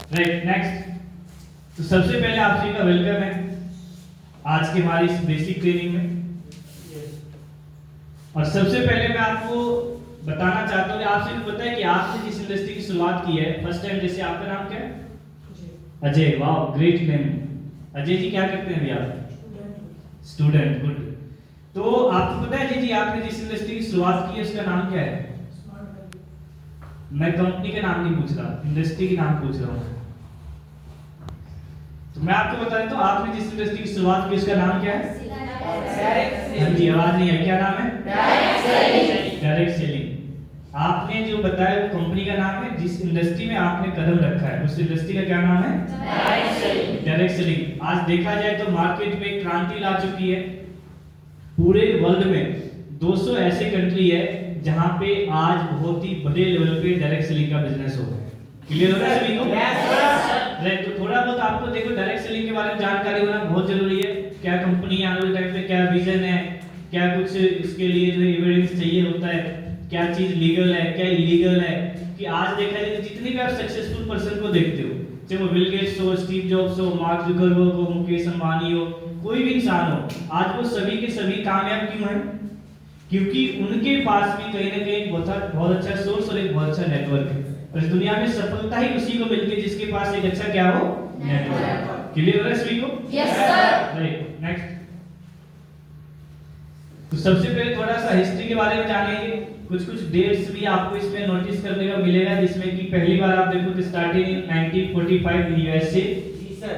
Right next. तो सबसे पहले आप सभी का वेलकम है आज की हमारी इस बेसिक ट्रेनिंग में। और सबसे पहले मैं आपको बताना चाहता हूँ कि आप सभी को पता है कि आपने जिस इंडस्ट्री की शुरुआत की है फर्स्ट टाइम, जैसे आपका नाम क्या है? अजय। वाह, ग्रेट नेम। अजय जी क्या करते हैं अभी आप? स्टूडेंट। गुड। तो आपको पता है अजय जी आपने जिस इंडस्ट्री की शुरुआत की है उसका नाम क्या है? मैं कंपनी का नाम नहीं पूछ रहा, इंडस्ट्री के नाम पूछ रहा हूँ। तो मैं आपको बता देता हूँ आपने जिस इंडस्ट्री की शुरुआत की उसका नाम क्या है? हाँ जी, आवाज नहीं है, क्या नाम है? Direct selling. आपने जो बताया वो कंपनी का नाम है, जिस इंडस्ट्री में आपने कदम रखा है उस इंडस्ट्री का क्या नाम है? Direct selling. आज देखा जाए तो मार्केट में क्रांति ला चुकी है। पूरे वर्ल्ड में 200 ऐसे कंट्री है जहां पे आज बहुत ही बड़े लेवल पे डायरेक्ट सेलिंग का बिजनेस हो रहा है। क्लियर हो रहा है सभी को? राइट। तो थोड़ा बहुत आपको देखो डायरेक्ट सेलिंग के बारे में जानकारी होना बहुत जरूरी है। क्या कंपनी आने वाले टाइम पे क्या विजन है, क्या कुछ इसके लिए जो एविडेंस चाहिए होता है, क्या चीज लीगल है क्या इलीगल है। कि आज देखा जाए तो जितने भी आप सक्सेसफुल पर्सन को देखते हो, चाहे वो बिल गेट्स हो, स्टीव जॉब्स हो, मार्क जुकरबर्ग हो, मुकेश अंबानी हो, कोई भी इंसान हो, आज वो सभी के सभी कामयाब क्यों हैं? क्योंकि उनके पास भी कहीं ना कहीं बहुत अच्छा सोर्स और एक बहुत अच्छा नेटवर्क है। और इस दुनिया में सफलता ही उसी को मिलती है जिसके पास एक अच्छा क्या हो? नेटवर्क। क्लियर हो रहा है सभी को? Yes sir. Right next. तो सबसे पहले थोड़ा सा हिस्ट्री के बारे में जानेंगे। कुछ डेट्स भी आपको इसमें नोटिस करने का मिलेगा, जिसमें कि पहली बार आप देखो तो स्टार्टिंग इन 1945 यूएसए,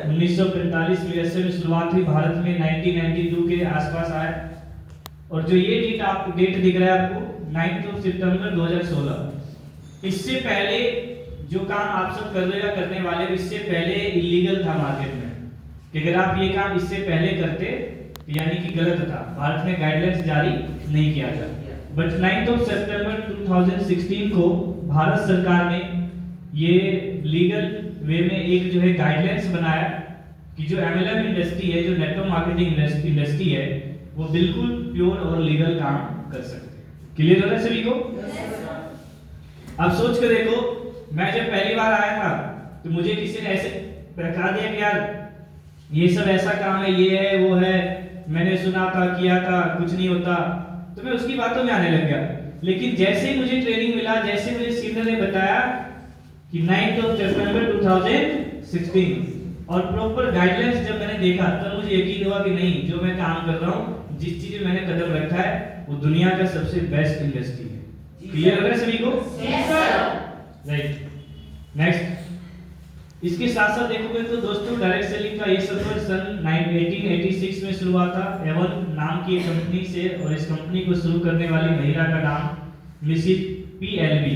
1945 यूएसए में शुरुआत हुई, भारत में 1992 के आसपास आया। और जो ये डेट दिख रहा है आपको 9 सितंबर 2016। इससे पहले जो काम आप सब करने वाले, इससे पहले इलीगल था मार्केट में कि अगर आप ये काम इससे पहले करते यानी कि गलत था, भारत ने गाइडलाइंस जारी नहीं किया था। बट 9 सितंबर 2016 को भारत सरकार ने ये लीगल वे में एक जो है गाइडलाइंस बनाया कि जो एमएलएम इंडस्ट्री है, जो नेटवर्क मार्केटिंग इंडस्ट्री है, वो बिल्कुल प्योर और लीगल काम कर सकते हैं। क्लियर हो रहा है सभी को? अब सोच कर देखो, मैं जब पहली बार आया था तो मुझे किसी ने ऐसे बता दिया कि यार ये सब ऐसा काम है, ये है वो है, मैंने सुना था किया था कुछ नहीं होता, तो मैं उसकी बातों में आने लग गया। लेकिन जैसे ही मुझे ट्रेनिंग मिला, जैसे मुझे सीनियर ने बताया कि 9 सितंबर 2016 और प्रॉपर गाइडलाइंस जब मैंने देखा तब मुझे यकीन हुआ कि नहीं, जो मैं काम कर रहा हूँ, जिस चीज में मैंने कदम रखा है वो दुनिया का सबसे बेस्ट इंडस्ट्री है। क्लियर हो रहा है सभी को? Yes sir. Right next. इसके साथ साथ देखोगे तो दोस्तों डायरेक्ट सेलिंग का ये सफर सन 1886 में शुरू हुआ था एवन नाम की एक कंपनी से। और इस कंपनी को शुरू करने वाली महिला का नाम मिसिस पीएलवी।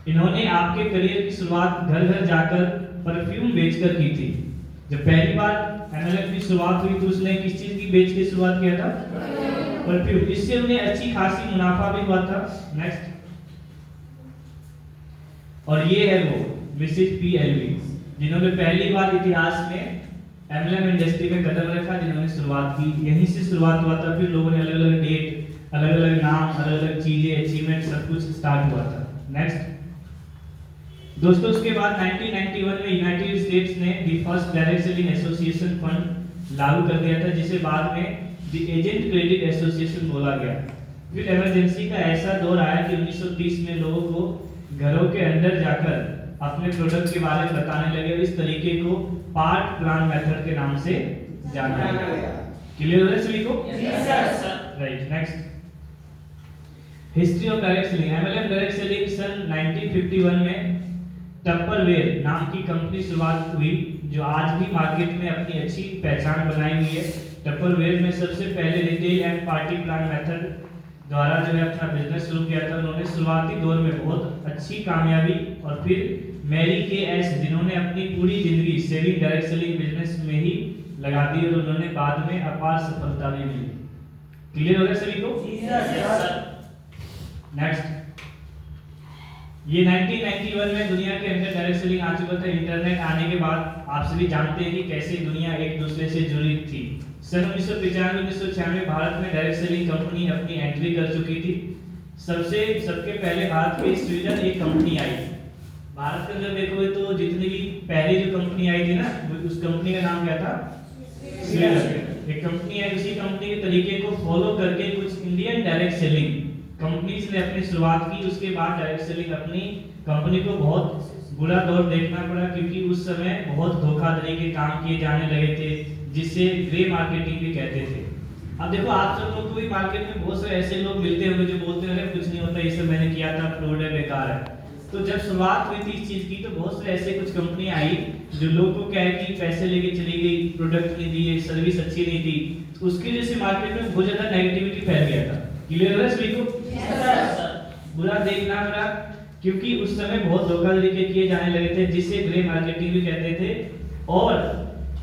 इन्होंने आपके करियर की शुरुआत घर घर जाकर परफ्यूम बेचकर की थी। जब पहली बार एमएलएम की शुरुआत हुई तो उसने किस चीज की बेच के शुरुआत किया था? परफ्यूम। इससे उन्हें अच्छी खासी मुनाफा भी हुआ था। नेक्स्ट। और ये है वो मिसिस पीएलवी जिन्होंने पहली बार इतिहास में एमएलएम इंडस्ट्री में कदम रखा, जिन्होंने शुरुआत की। यहीं से शुरुआत हुआ था, फिर लोगों ने अलग अलग डेट, अलग अलग नाम, अलग अलग चीजें, अचीवमेंट सब कुछ स्टार्ट हुआ था। नेक्स्ट दोस्तों, उसके बाद 1991 में यूनाइटेड स्टेट्स ने the first direct selling association fund लागू कर दिया था, जिसे बाद में द एजेंट क्रेडिट एसोसिएशन बोला गया। फिर इमरजेंसी का ऐसा दौर आया कि 1930 में लोगों को घरों के अंदर जाकर अपने प्रोडक्ट के बारे में बताने लगे। इस तरीके को पार्ट प्लान मेथड के नाम से जाना गया। क्लियर हो रहा है सभी को? Yes sir. Right next. History of direct selling. MLM direct selling सन 1951 में टप्परवेयर नाम की कंपनी शुरुआत हुई, जो आज भी मार्केट में अपनी अच्छी पहचान बनाई हुई है। टप्परवेयर में सबसे पहले retail and party plan method द्वारा जो है अपना बिजनेस शुरू किया था। उन्होंने शुरुआती दौर में बहुत अच्छी कामयाबी, और फिर मैरी के एस जिन्होंने अपनी पूरी जिंदगी सेलिंग डायरेक्ट सेलिंग बिजनेस में ही लगा दी, और उन्होंने बाद में अपार सफलता भी मिली। क्लियर हो गया सभी को? Yes sir. नेक्स्ट। ये 1991 में दुनिया के अंदर डायरेक्ट सेलिंग आ चुका था। इंटरनेट आने के बाद आप सभी जानते हैं कि कैसे दुनिया एक दूसरे से जुड़ी थी। सन 1995-1996 भारत में डायरेक्ट सेलिंग कंपनी अपनी एंट्री कर चुकी थी। सबके पहले भारत में स्वीडन एक कंपनी आई। भारत के अंदर देखोगे तो जितनी भी पहली जो कंपनी आई थी ना, उस कंपनी का नाम क्या था? श्रीलंका। एक कंपनी है, उसी कंपनी के तरीके को फॉलो करके कुछ इंडियन डायरेक्ट सेलिंग कंपनीज ने अपनी शुरुआत की। उसके बाद डायरेक्ट सेलिंग अपनी कंपनी को बहुत बुरा दौर देखना पड़ा, क्योंकि उस समय बहुत धोखाधड़ी के काम किए जाने लगे थे, जिसे ग्रे मार्केटिंग भी कहते थे। अब देखो, आप सब लोग को भी मार्केट में बहुत सारे ऐसे लोग मिलते होंगे जो बोलते हैं कुछ नहीं होता, ये सब मैंने किया था, फ्रॉड है, बेकार है। तो जब शुरुआत हुई थी इस चीज की, तो बहुत से ऐसे कुछ कंपनी आई जो लोगों को क्या है कि पैसे लेके चली गई, प्रोडक्ट नहीं दिए, सर्विस अच्छी नहीं थी, तो उसकी वजह से मार्केट में बहुत ज्यादा नेगेटिविटी फैल गया था। क्लियर है सभी को? बुरा देखना पड़ा, क्योंकि उस समय बहुत धोखाधड़ी के किए जाने लगे थे, जिसे ग्रे मार्केटिंग भी कहते थे। और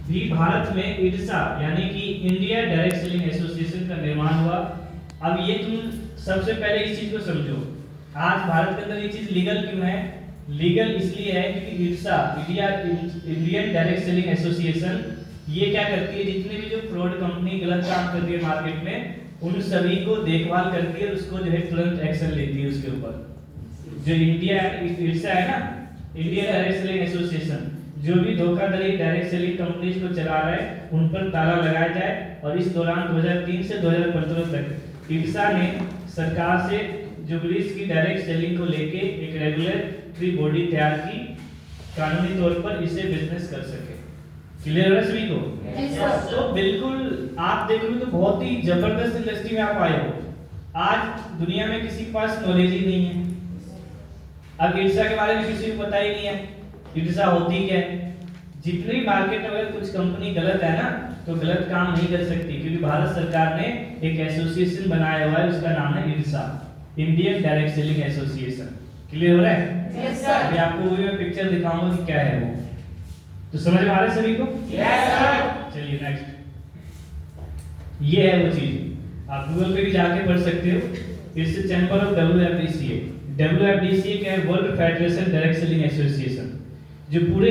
भी भारत में IDSA यानी कि इंडिया डायरेक्ट सेलिंग एसोसिएशन का निर्माण हुआ। अब ये तुम सबसे पहले इस चीज को समझो, आज भारत के अंदर ये चीज लीगल क्यों है? लीगल इसलिए है क्योंकि IDSA Indian direct selling association ये क्या करती है, जितने भी जो फ्रॉड कंपनी गलत काम करती है मार्केट में, उन सभी को देखभाल करती है, उसको जो है तुरंत एक्शन लेती है उसके ऊपर। जो IDSA है ना, इंडियन डायरेक्ट सेलिंग एसोसिएशन, जो भी धोखाधड़ी डायरेक्ट सेलिंग कंपनीज को चला रहा है उन पर ताला लगाया जाए। और इस दौरान 2003 से 2015 तक IDSA ने सरकार से जुबलीज की डायरेक्ट सेलिंग को लेके एक रेगुलेटरी बॉडी तैयार की, कानूनी तौर पर इसे बिजनेस कर सके। क्लियर है सभी को? तो बिल्कुल आप देखोगे तो बहुत ही जबरदस्त इंडस्ट्री में आप आए हो। आज दुनिया में किसी के पास नॉलेज ही नहीं है। अब IDSA के बारे में किसी को पता ही नहीं है IDSA होती क्या है। जितनी मार्केट में अगर कुछ कंपनी गलत है ना, तो गलत काम नहीं कर सकती, क्योंकि भारत सरकार ने एक एसोसिएशन बनाया हुआ है, उसका नाम है IDSA, Indian direct selling association. Clear हो रहा है? Yes sir. अभी आपको वही मैं पिक्चर दिखाऊंगा कि क्या है वो, तो समझ में आ रहा है सभी को? Yes sir. चलिए नेक्स्ट, ये है वो चीज, आप गूगल पे भी जाके पढ़ सकते हो। It's chamber of WFDCA। WFDCA क्या है? World federation direct selling association, जो पूरे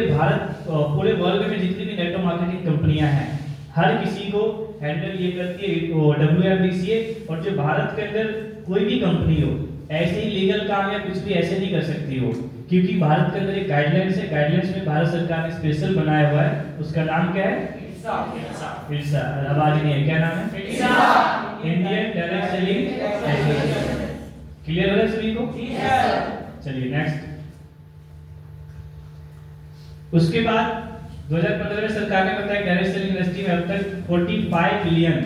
पूरे वर्ल्ड में जितनी भी नेटवर्क मार्केटिंग कंपनियां हैं, हर किसी को हैंडल ये करती है वो WFDCA। और जो भारत के अंदर कोई भी कंपनी हो, ऐसे ही लीगल काम या कुछ भी ऐसे नहीं कर सकती हो, क्योंकि भारत के अंदर एक गाइडलाइंस है। गाइडलाइंस में भारत सरकार ने स्पेशल बनाया हुआ है, उसका नाम क्या है? IDSA। आवाज नहीं है, क्या नाम है? Indian direct selling association. Clear है सभी को? चलिए नेक्स्ट। उसके बाद 2015 में सरकार ने बताया डायरेक्ट सेलिंग इंडस्ट्री में अब तक 45 बिलियन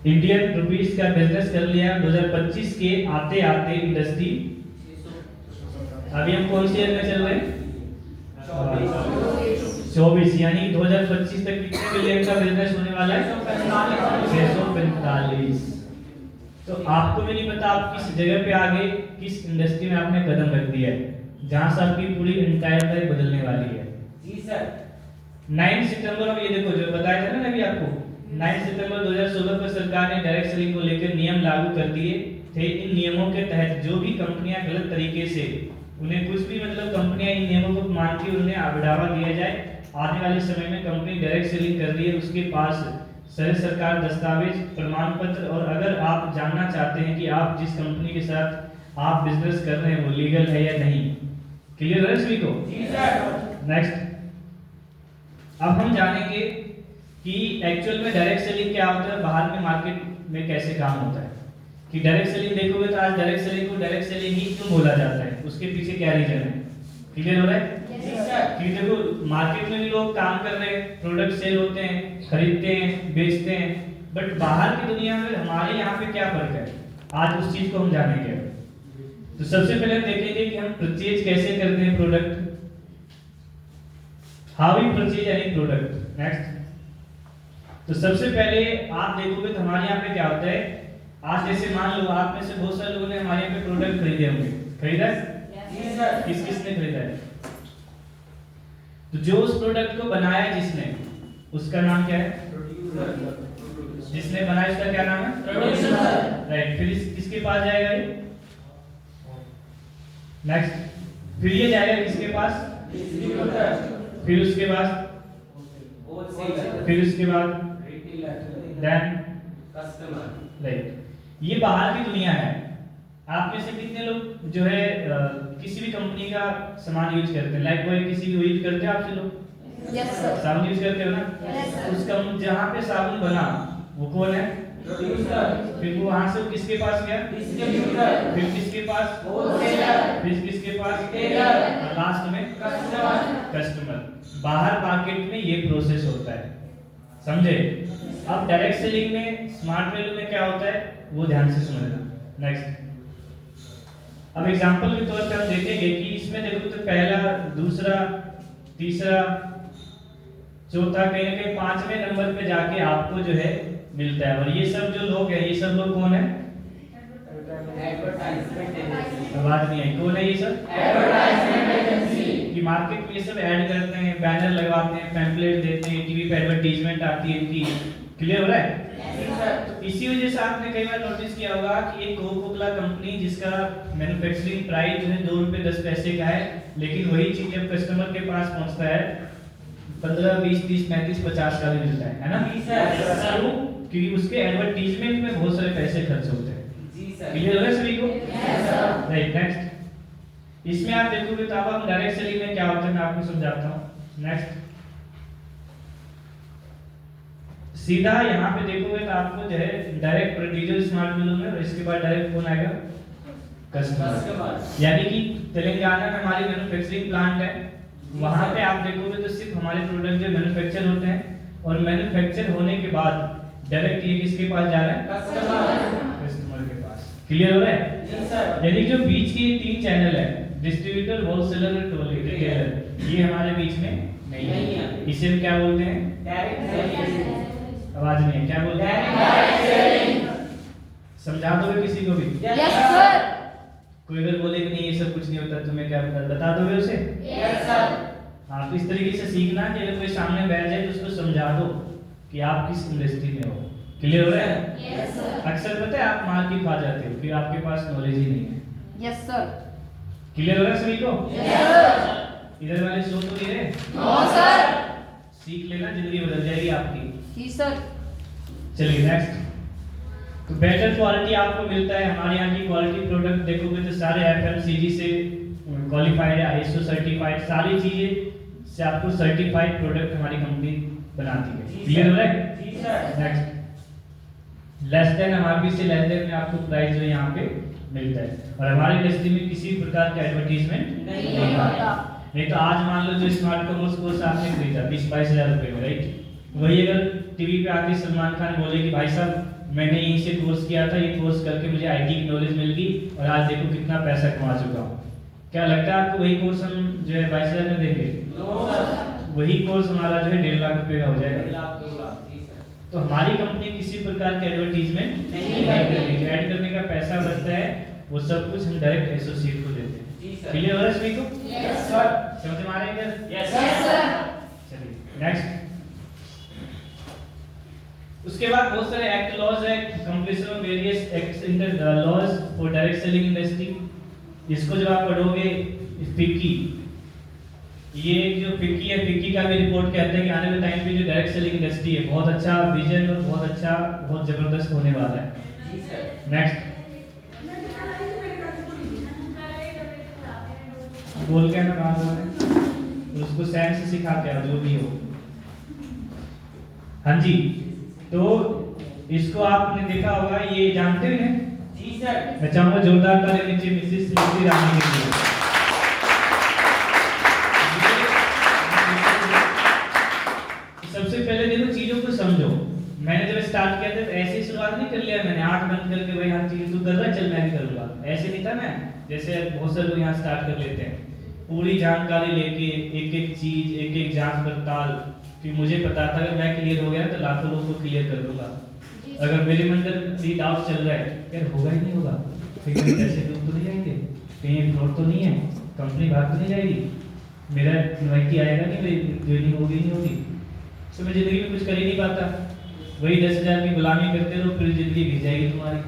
इंडियन रुपीस का बिजनेस कर लिया। 2025 के आते आते इंडस्ट्री, अभी हम कौन सी ईयर में चल रहे हैं? 24, यानी 2025 तक कितने बिलियन का बिजनेस होने वाला है? 645। तो आपको भी नहीं पता आप किस जगह पे आगे, किस इंडस्ट्री में आपने कदम रख दिया है, जहां से आपकी पूरी एंटायर लाइफ बदलने वाली है। जी सर। 9 सितंबर, अब ये देखो जो बताया था ना अभी आपको, 9 सितंबर 2016 को सरकार ने डायरेक्ट सेलिंग को लेकर नियम लागू कर दिए थे। इन नियमों के तहत जो भी कंपनियां गलत तरीके से, उन्हें कुछ भी मतलब कंपनियां इन नियमों को मान के उन्हें बढ़ावा दिया जाए। आने वाले समय में कंपनी डायरेक्ट सेलिंग कर रही है, उसके पास सही सरकार दस्तावेज, प्रमाण पत्र, और अगर आप जानना चाहते हैं कि आप जिस कंपनी के साथ आप बिजनेस कर रहे हैं वो लीगल है या नहीं। क्लियर है सभी को? जी सर। नेक्स्ट, अब हम जानेंगे कि एक्चुअल में डायरेक्ट सेलिंग क्या होता है, बाहर में मार्केट में कैसे काम होता है। कि डायरेक्ट सेलिंग देखोगे तो आज डायरेक्ट सेलिंग को डायरेक्ट सेलिंग ही क्यों बोला जाता है, उसके पीछे क्या रीजन है। क्लियर हो रहा है? जी सर। कि देखो मार्केट में भी लोग काम कर रहे हैं, प्रोडक्ट सेल होते हैं, खरीदते हैं, बेचते हैं, बट बाहर की दुनिया में हमारे यहाँ पे क्या फर्क है, आज उस चीज को हम जानेंगे। तो सबसे पहले हम देखेंगे कि हम परचेज कैसे करते हैं product, how we purchase any product. Next, तो सबसे पहले आप देखोगे तो हमारे यहाँ पे क्या होता है, आज जैसे मान लो आप में से बहुत सारे लोगों ने हमारे यहाँ पे प्रोडक्ट खरीदे होंगे, खरीदा है? जी सर। किस किसने खरीदा है? तो जो उस प्रोडक्ट को बनाया जिसने, उसका नाम क्या है? जिसने बनाया उसका क्या नाम है? प्रोड्यूसर। राइट। फिर किसके पास जाएगा ये? नेक्स्ट, फिर ये जाएगा किसके पास? फिर उसके बाद, फिर उसके बाद देन राइट। ये बाहर की दुनिया है। आप में से कितने लोग जो है किसी भी कंपनी का सामान यूज करते हैं, लाइक बॉय किसी भी यूज करते हैं आप लोग? Yes sir. साबुन यूज करते हो ना? Yes, sir. उस जहाँ पे साबुन बना वो कौन है? प्रोड्यूसर, फिर वो वहां से किसके पास गया? डिस्ट्रीब्यूटर, फिर किसके पास? होलसेलर, फिर किसके पास? टेलर, और लास्ट में कस्टमर। कस्टमर। बाहर मार्केट में ये प्रोसेस होता है, समझे? अब डायरेक्ट सेलिंग में स्मार्ट वैल्यू में क्या होता है वो ध्यान से समझना। नेक्स्ट, अब एग्जांपल के तौर पे हम देखेंगे कि इसमें देखो तो पहला, दूसरा, तीसरा, चौथा, कहीं ना कहीं 5वें नंबर पे जाके आपको जो है मिलता है। और ये सब जो लोग हैं, ये सब लोग कौन है? एडवर्टाइजमेंट एजेंसी, आवाज नहीं आई, कौन है ये सब? एडवर्टाइजमेंट एजेंसी, कि मार्केट में ये सब ऐड करते हैं, बैनर लगवाते हैं, पैम्पलेट देते हैं, टीवी पे एडवर्टाइजमेंट आती है इनकी। क्लियर हो रहा है? तो इसी वजह से आपने कई बार नोटिस किया होगा कि एक कोका कोला कंपनी जिसका मैन्युफैक्चरिंग प्राइस जो है 2 रुपए 10 पैसे का है, लेकिन वही चीज जब कस्टमर के पास पहुंचता है 15, 20, 30, 35, 50 का भी मिलता है ना? जी सर। क्यों? क्योंकि उसके एडवर्टाइजमेंट में बहुत सारे पैसे खर्च होते हैं। जी सर। क्लियर हो रहा है सभी को? Yes sir. Right, next. इसमें आप देखोगे तो अब हम डायरेक्ट सेलिंग में क्या होता है मैं आपको समझाता हूँ। नेक्स्ट, सीधा यहाँ पे देखोगे तो आपको जो है डायरेक्ट प्रोड्यूसर स्मार्ट वैल्यू में, और इसके बाद डायरेक्ट कौन आएगा? कस्टमर। कस्टमर। यानी कि तेलंगाना में हमारी मैन्युफैक्चरिंग प्लांट है, वहां पे आप देखोगे तो सिर्फ हमारे प्रोडक्ट जो मैन्युफैक्चर होते हैं, और मैन्युफैक्चर होने के बाद डायरेक्ट ये किसके पास जा रहा है? कस्टमर। कस्टमर के पास। क्लियर हो रहा है? जी सर। यानी जो बीच के 3 चैनल है, डिस्ट्रीब्यूटर, होलसेलर और रिटेलर, ये हमारे बीच में नहीं नहीं है। है। इसे हम क्या बोलते हैं? डायरेक्ट सेलिंग, आवाज नहीं है, क्या बोलते हैं? Direct selling. समझा दोगे किसी को भी? Yes sir. कोई अगर बोले कि नहीं ये सब कुछ नहीं होता, तुम्हें क्या बता दोगे उसे? Yes sir. हाँ, तो इस तरीके से सीखना कि अगर कोई सामने बैठ जाए तो उसको समझा दो कि आप किस इंडस्ट्री में हो। क्लियर हो रहा है? Yes sir. अक्सर पता है आप मार्केट खा जाते हो, फिर आपके पास नॉलेज ही नहीं है। Yes sir. क्लियर हो रहा है सभी को? Yes sir. इधर वाले सो तो नहीं रहे? No sir. सीख लेना, जिंदगी बदल जाएगी आपकी। जी सर। चलिए नेक्स्ट। तो बेटर क्वालिटी आपको मिलता है। हमारे यहाँ की क्वालिटी प्रोडक्ट देखोगे तो सारे एफएमसीजी से क्वालिफाइड है, आईएसओ सर्टिफाइड, सारी चीजें से आपको सर्टिफाइड प्रोडक्ट हमारी कंपनी बनाती है। क्लियर हो रहा है? जी sir. Next, less than MRP से लेस देन में आपको प्राइस जो यहाँ पे मिलता है, और हमारी इंडस्ट्री में किसी प्रकार का एडवर्टाइजमेंट नहीं होता। नहीं तो आज मान लो जो स्मार्ट कॉमर्स कोर्स आपने खरीदा 20-22 हजार रुपए में, राइट? वही अगर टीवी पे आके सलमान खान बोले कि भाई साहब मैंने यहीं से कोर्स किया था, ये कोर्स करके मुझे आईटी की नॉलेज मिल गई और आज देखो कितना पैसा कमा चुका हूँ, क्या लगता है आपको वही कोर्स हम जो है 22,000 में देंगे? No sir. वही कोर्स हमारा जो है 1.5 लाख रुपए का हो जाएगा। लाख 2 लाख। जी सर। तो हमारी कंपनी किसी प्रकार के एडवर्टाइजमेंट नहीं करती है। ऐड करने का पैसा बचता है, वो सब कुछ हम डायरेक्ट एसोसिएट को देते हैं। जी सर। क्लियर हो रहा है सभी को? Yes sir. समझ में आ रहा है इधर? Yes yes sir. चलिए नेक्स्ट। उसके बाद बहुत सारे एक्ट लॉज है, completion of various acts in the laws for direct selling industry. इसको जब आप पढ़ोगे फिक्की, ये जो फिक्की है, फिक्की का भी रिपोर्ट कहते हैं कि आने वाले टाइम पे जो डायरेक्ट सेलिंग इंडस्ट्री है बहुत अच्छा विजन और बहुत अच्छा, बहुत जबरदस्त होने वाला है। जी सर। नेक्स्ट, बोल के ना बात बोल रहे, उसको सैन से सिखा के आओ जो भी हो। हाँ जी, तो इसको आपने देखा होगा, ये जानते हैं? जी सर। मैं चाहूंगा जोरदार ताली नीचे मिसेस स्मृति ईरानी के लिए। सबसे पहले देखो चीजों को समझो। मैंने जब स्टार्ट किया था तो ऐसे ही शुरुआत नहीं कर लिया मैंने, आंख बंद करके भाई हाँ चीज तू कर रहा है चल मैं भी करूंगा, ऐसे नहीं था मैं। जैसे बहुत से लोग यहाँ स्टार्ट कर लेते हैं, पूरी जानकारी लेके एक एक चीज, एक एक जांच पड़ताल, कि मुझे पता था अगर मैं क्लियर हो गया तो लाखों लोगों को क्लियर कर दूंगा। अगर मेरे मन में ये डाउट चल रहा है यार होगा ही नहीं होगा, फिर कहीं पैसे डूब तो नहीं जाएंगे, कहीं फ्रॉड तो नहीं है, कंपनी भाग तो नहीं जाएगी, मेरा इनवाइटी आएगा नहीं, मेरी ज्वाइनिंग होगी नहीं होगी, तो मैं जिंदगी में कुछ कर ही नहीं पाता। वही 10,000 की गुलामी करते रहो, फिर जिंदगी बीत जाएगी तुम्हारी।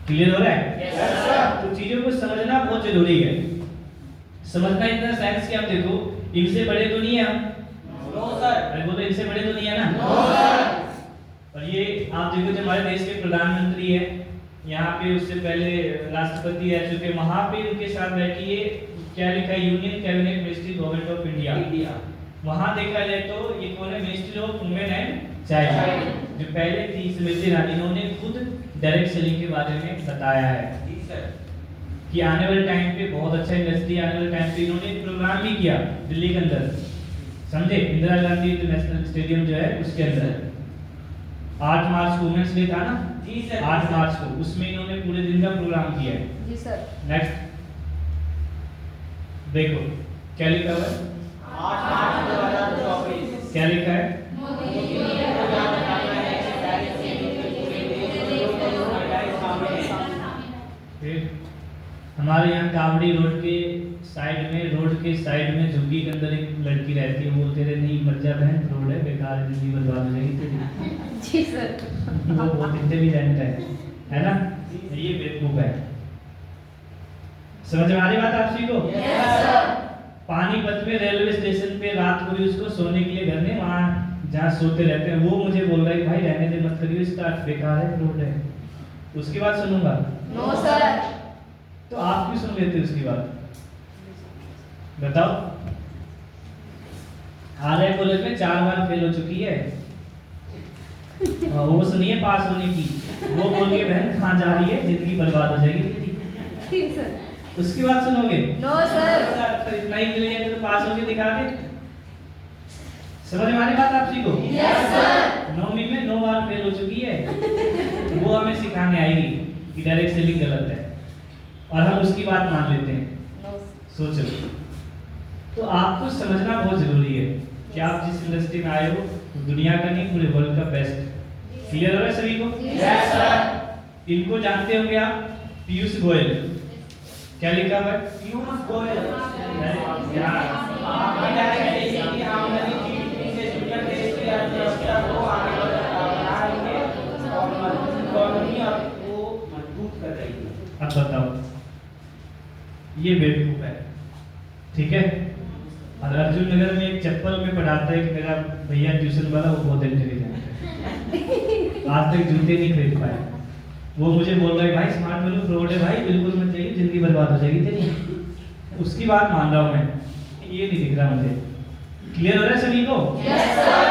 क्लियर हो रहा है? Yes sir. तो चीजों को समझना बहुत जरूरी है। समझना इतना साइंस कि आप देखो इनसे बड़े तो नहीं है हम, नो सर। अरे वो तो इनसे बड़े तो नहीं है ना। No sir. और ये आप देखो जो हमारे देश के प्रधानमंत्री है, यहाँ पे उससे पहले राष्ट्रपति रह चुके, वहाँ पे उनके साथ बैठी है क्या लिखा है, union cabinet ministry government of India. वहाँ देखा जाए तो ये कौन है, ministry of women and child, जो पहले थी स्मृति ईरानी, इन्होंने खुद डायरेक्ट सेलिंग के बारे में बताया है जी सर कि आने वाले टाइम पे बहुत अच्छा इंडस्ट्री, आने वाले टाइम पे इन्होंने एक प्रोग्राम भी किया दिल्ली के अंदर, समझे, इंदिरा गांधी इंटरनेशनल स्टेडियम जो है उसके अंदर 8 मार्च को वुमेन्स डे था ना जी सर 8 मार्च को, उसमें इन्होंने पूरे दिन का प्रोग्राम किया है। जी सर। नेक्स्ट देखो क्या लिखा हुआ है, 8 मार्च 2024 क्या लिखा है, फिर हमारे यहाँ कावड़ी रोड के साइड में झुग्गी के अंदर एक लड़की रहती है, बोलते रहे नहीं मर जा बहन, रोड है बेकार है, जिंदगी बर्बाद हो जाएगी तेरी। जी सर। वो बहुत इंटेलिजेंट है ना, ये बेवकूफ है। समझ में आ रही बात आप सभी को? Yes sir. पानीपत में रेलवे स्टेशन पे रात को भी उसको सोने के लिए घर में वहाँ जहाँ सोते रहते हैं, वो मुझे बोल रहा है भाई रहने दे मत करियो, स्टार्ट बेकार है, रोड है। उसकी बात सुनूंगा? No sir. तो आप क्यों सुन लेते उसकी बात, बताओ? आर्य कॉलेज में 4 बार फेल हो चुकी है, वो सुनिए पास होने की, वो बोल के बहन कहाँ जा रही है, जिंदगी बर्बाद हो जाएगी। ठीक सर। उसकी बात सुनोगे? No sir. तो इतना ही मिलेगा तो पास होके दिखा दे। समझ में आ रही बात आप को? Yes sir. 9वीं में 9 बार फेल हो चुकी है, वो हमें सिखाने आएगी कि डायरेक्ट सेलिंग गलत है, और हम उसकी बात मान लेते हैं। नो सोचो, तो आपको समझना बहुत जरूरी है कि आप जिस इंडस्ट्री में आए हो वो दुनिया का नहीं पूरे वर्ल्ड का बेस्ट है। क्लियर हो रहा है सभी को? Yes sir. इनको जानते होंगे आप, पीयूष गोयल, क्या लिखा हुआ है? पीयूष गोयल यहाँ आपने डायरेक्ट सेलिंग की आमदनी जीडीपी से जुड़कर देश की अर्थव्यवस्था को आगे बढ़ाएंगे और इकोनॉमी को मजबूत कर रही है। अब बताओ, ये बेवकूफ है, ठीक है? और अर्जुन नगर में एक चप्पल में पढ़ाता है कि मेरा भैया ट्यूशन वाला वो बहुत इंटेलिजेंट है, आज तक जूते नहीं खरीद पाए, वो मुझे बोल रहा है भाई स्मार्ट बनू, फ्रॉड है भाई, बिल्कुल मत चाहिए, जिंदगी बर्बाद हो जाएगी तेरी। उसकी बात मान रहा हूं मैं, ये नहीं दिख रहा मुझे। क्लियर हो रहा है सभी को? Yes sir.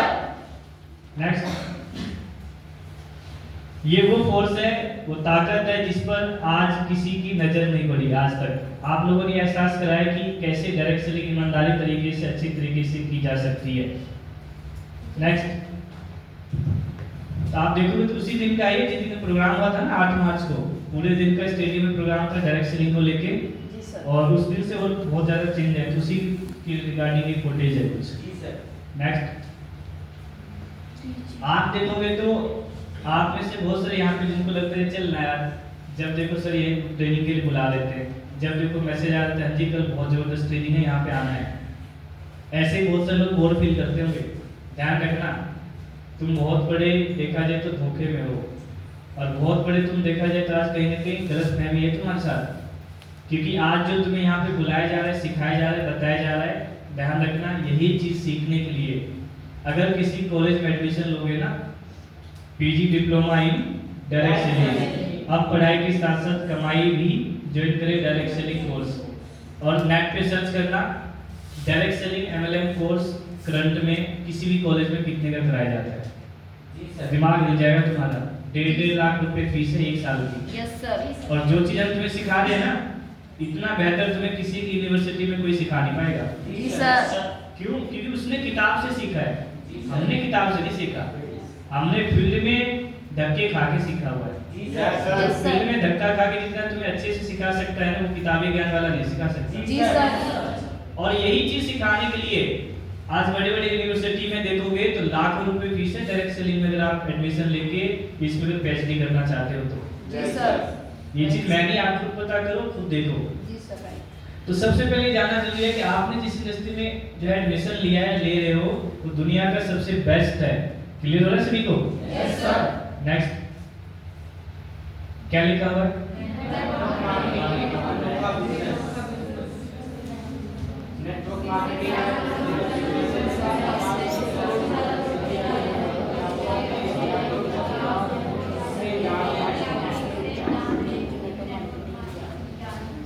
नेक्स्ट, ये वो फोर्स है, वो ताकत है जिस पर आज किसी की नजर नहीं पड़ी आज तक। आप लोगों ने एहसास कराया कि कैसे डायरेक्ट सेलिंग ईमानदारी तरीके से, अच्छी तरीके से की जा सकती है। नेक्स्ट, तो आप देखोगे तो उसी दिन का है जिस दिन प्रोग्राम हुआ था ना 8 मार्च को, पूरे दिन का स्टेडियम में प्रोग्राम था डायरेक्ट सेलिंग को लेके, जी सर। और उस दिन से और बहुत ज्यादा चेंज है, तो उसी की रिगार्डिंग की फुटेज है कुछ। जी सर नेक्स्ट, आप देखोगे तो आप में से बहुत सारे यहाँ पे जिनको लगता है चल ना यार, जब देखो सर ये ट्रेनिंग के लिए बुला लेते हैं, जब देखो मैसेज आ जाता है जी कल बहुत जबरदस्त ट्रेनिंग है यहाँ पे आना है, ऐसे ही बहुत सारे लोग बोर फील करते होंगे। ध्यान रखना, तुम बहुत बड़े देखा जाए तो धोखे में हो, और बहुत बड़े तुम देखा जाए तो आज कहीं ना कहीं गलत फहमी है तुम्हारे साथ, क्योंकि आज जो तुम्हें यहाँ पे बुलाया जा रहा है, सिखाया जा रहा है, बताया जा रहा है, ध्यान रखना यही चीज सीखने के लिए अगर किसी कॉलेज में एडमिशन लोगे ना, PG diploma in direct selling, अब पढ़ाई के साथ साथ कमाई भी ज्वाइन करें डायरेक्ट सेलिंग कोर्स, और नेट पे सर्च करना direct selling MLM course current में किसी भी कॉलेज में कितने का कराया जाता है, जी सर दिमाग हिल जाएगा तुम्हारा। 1.5 लाख रुपए फीस है 1 साल की, यस सर। और जो चीज हम तुम्हें सिखा रहे हैं ना, इतना बेहतर तुम्हें किसी की यूनिवर्सिटी में कोई सिखा नहीं पाएगा। जी सर। क्यों? क्योंकि उसने किताब से सीखा है, हमने किताब से नहीं सीखा, हमने फील्ड में धक्के खा के सीखा हुआ है। जी सर Yes, sir. फील्ड में धक्का खा के जितना तुम्हें अच्छे से सिखा सकता है ना, वो किताबी ज्ञान वाला नहीं सिखा सकता। जी सर। और यही चीज सिखाने के लिए आज बड़े बड़े यूनिवर्सिटी में देखोगे तो लाखों रुपए फीस है डायरेक्ट सेलिंग में, अगर आप एडमिशन लेके इसमें अगर पीएचडी करना चाहते हो तो। जी सर। ये चीज मैं नहीं, आप खुद पता करो, खुद देखो। जी सर। तो सबसे पहले जानना जरूरी है कि आपने जिस इंडस्ट्री में जो है एडमिशन लिया है, ले रहे हो, वो दुनिया का सबसे बेस्ट है। क्लियर हो रहा है सभी को? Yes sir. नेक्स्ट, क्या लिखा हुआ है? नेटवर्क मार्केटिंग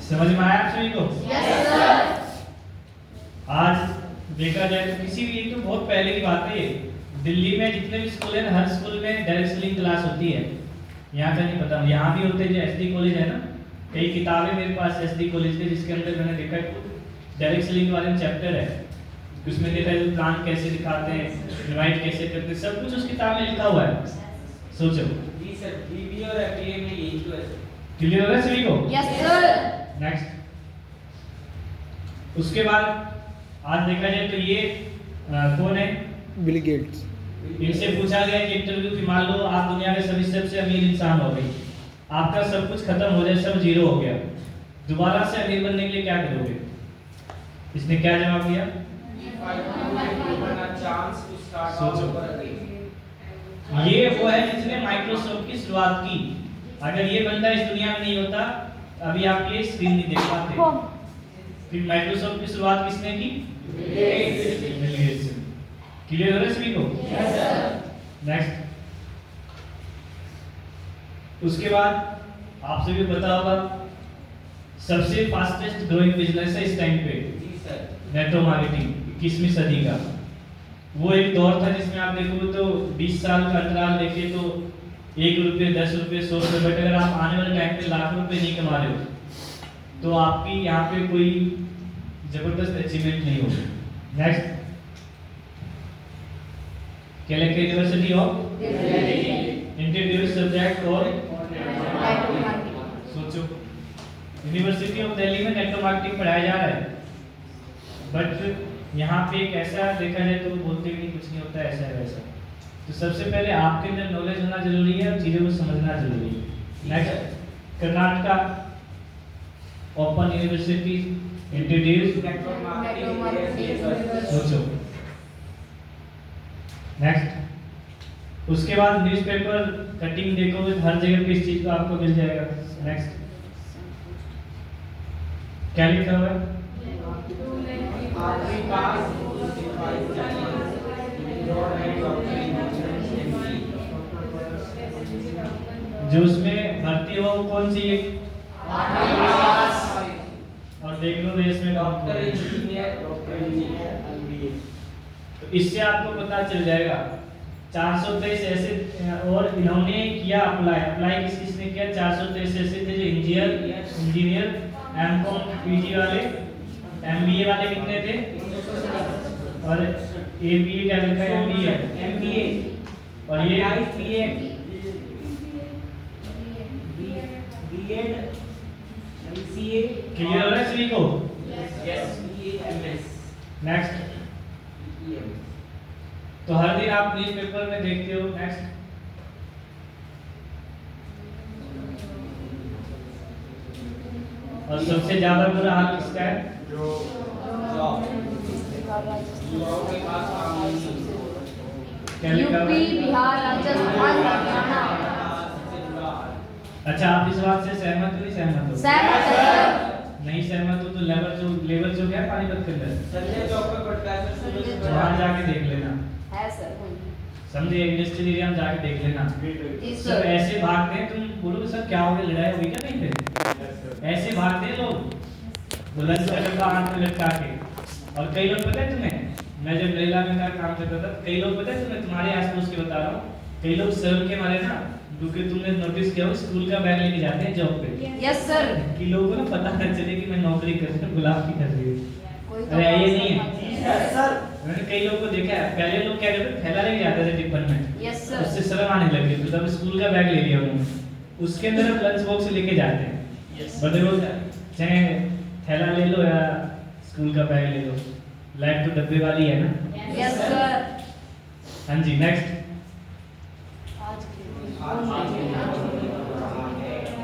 समझ में आया आप सभी को? Yes sir. आज देखा जाए तो किसी भी, एक तो बहुत पहले की बात है ये, दिल्ली में जितने भी स्कूल है हर स्कूल में डायरेक्ट सेलिंग क्लास होती है। यहाँ का नहीं पता, यहाँ भी होते हैं, जो एसडी कॉलेज है ना, कई किताबें मेरे पास एसडी कॉलेज के जिसके अंदर मैंने देखा है डायरेक्ट सेलिंग के बारे में चैप्टर है, उसमें देखा है प्लान कैसे दिखाते हैं, इनवाइट कैसे करते हैं, सब कुछ उस किताब में लिखा हुआ है। सोचो। जी सर, बीबी और एफडीए में यही तो है। क्लियर हो रहा है सभी को? Yes sir. नेक्स्ट, उसके बाद आज देखा जाए तो ये कौन है? Bill Gates. इनसे पूछा गया कि इंटरव्यू की, मान लो आप दुनिया के सभी सबसे अमीर इंसान हो गए, आपका सब कुछ खत्म हो जाए, सब जीरो हो गया, दोबारा से अमीर बनने के लिए क्या करोगे? इसने क्या जवाब दिया? सोचो। ये वो है जिसने माइक्रोसॉफ्ट की शुरुआत की। अगर ये बंदा इस दुनिया में नहीं होता, अभी आप ये स्क्रीन नहीं देख पाते। फिर माइक्रोसॉफ्ट की शुरुआत किसने की? Bill Gates. क्लियर हो रहा है सभी को? Yes sir. नेक्स्ट, उसके बाद आप सभी को पता होगा सबसे फास्टेस्ट ग्रोइंग बिजनेस है इस टाइम पे जी सर। नेटवर्क मार्केटिंग 21वीं सदी का। वो एक दौर था जिसमें आप देखोगे तो 20 साल का अंतराल देखे तो 1 रुपये, 10 रुपये, 100 रुपये, बट अगर आप आने वाले टाइम पे लाखों रुपए नहीं कमा रहे हो तो आपकी यहाँ पे कोई जबरदस्त अचीवमेंट नहीं होगी। Next, Calcutta university of introduce subject और सोचो, यूनिवर्सिटी ऑफ दिल्ली में नेटवर्क मार्केटिंग पढ़ाया जा रहा है, बट यहाँ पे एक ऐसा देखा जाए तो बोलते भी कुछ नहीं होता, ऐसा है वैसा। तो सबसे पहले आपके अंदर नॉलेज होना जरूरी है और चीज़ों को समझना जरूरी है। Next, Karnataka open university introduce, सोचो। नेक्स्ट, उसके बाद न्यूज़पेपर कटिंग देखोगे हर जगह पे इस चीज को आपको मिल जाएगा। नेक्स्ट, क्या लिखा हुआ है? जो उसमें भर्ती हो कौन सी है? और देख लो रेस में डॉक्टर इंजीनियर तो इससे आपको पता चल जाएगा 423 ऐसे, और इन्होंने किया अप्लाई किस किसने किया? 423 ऐसे थे जो इंजीनियर एमकॉम पीजी वाले, एमबीए वाले कितने थे? और एमबीए क्या लिखा है? एमबीए। और ये बीएड, एमसीए। क्लियर हो रहा है सभी को? Yes, MS. नेक्स्ट, तो हर दिन आप न्यूज़पेपर में देखते हो। नेक्स्ट, और सबसे ज्यादा बुरा हाल किसका है? क्या लिखा हुआ यूपी, है? बिहार, राजस्थान, हरियाणा। अच्छा, आप इस बात से सहमत हो? नहीं सहमत हो? सहमत है सर। नहीं सहमत हो तो लेबर जो है पानीपत के अंदर, संजय चौक पे पड़ता है सर। वहाँ जाके देख लेना, है सर। समझे? इंडस्ट्रियल एरिया में जाके देख लेना। जी सब सर। ऐसे भागते हैं, तुम बोलोगे सर क्या हो गया, लड़ाई हो गई क्या कहीं पे? ऐसे भागते हैं लोग बुलंद का डब्बा हाथ में लटका के। और कई लोग पता है तुम्हें, मैं जब रेला में काम करता था, कई लोग पता है तुम्हें, तुम्हारे आसपास के बता रहा हूँ, कई लोग सर के मारे ना, क्योंकि तुमने नोटिस किया हो स्कूल का बैग लेके जाते हैं जॉब पे। Yes sir. कि लोगों को ना पता न चले कि मैं नौकरी कर रहा हूँ, गुलाब की कर रही हूँ। अरे ये नहीं है सर। मैंने कई लोगों को देखा है, पहले लोग क्या करते थैला लेके जाते थे टिफिन में, यस सर। उससे शर्म आने लगी तो तब स्कूल का बैग ले लिया उन्होंने, उसके अंदर अब लंच बॉक्स लेके जाते हैं। बड़े लोग चाहे थैला ले लो या स्कूल का बैग ले लो, लाइफ तो डब्बे वाली है ना। Yes sir. हाँ जी, नेक्स्ट,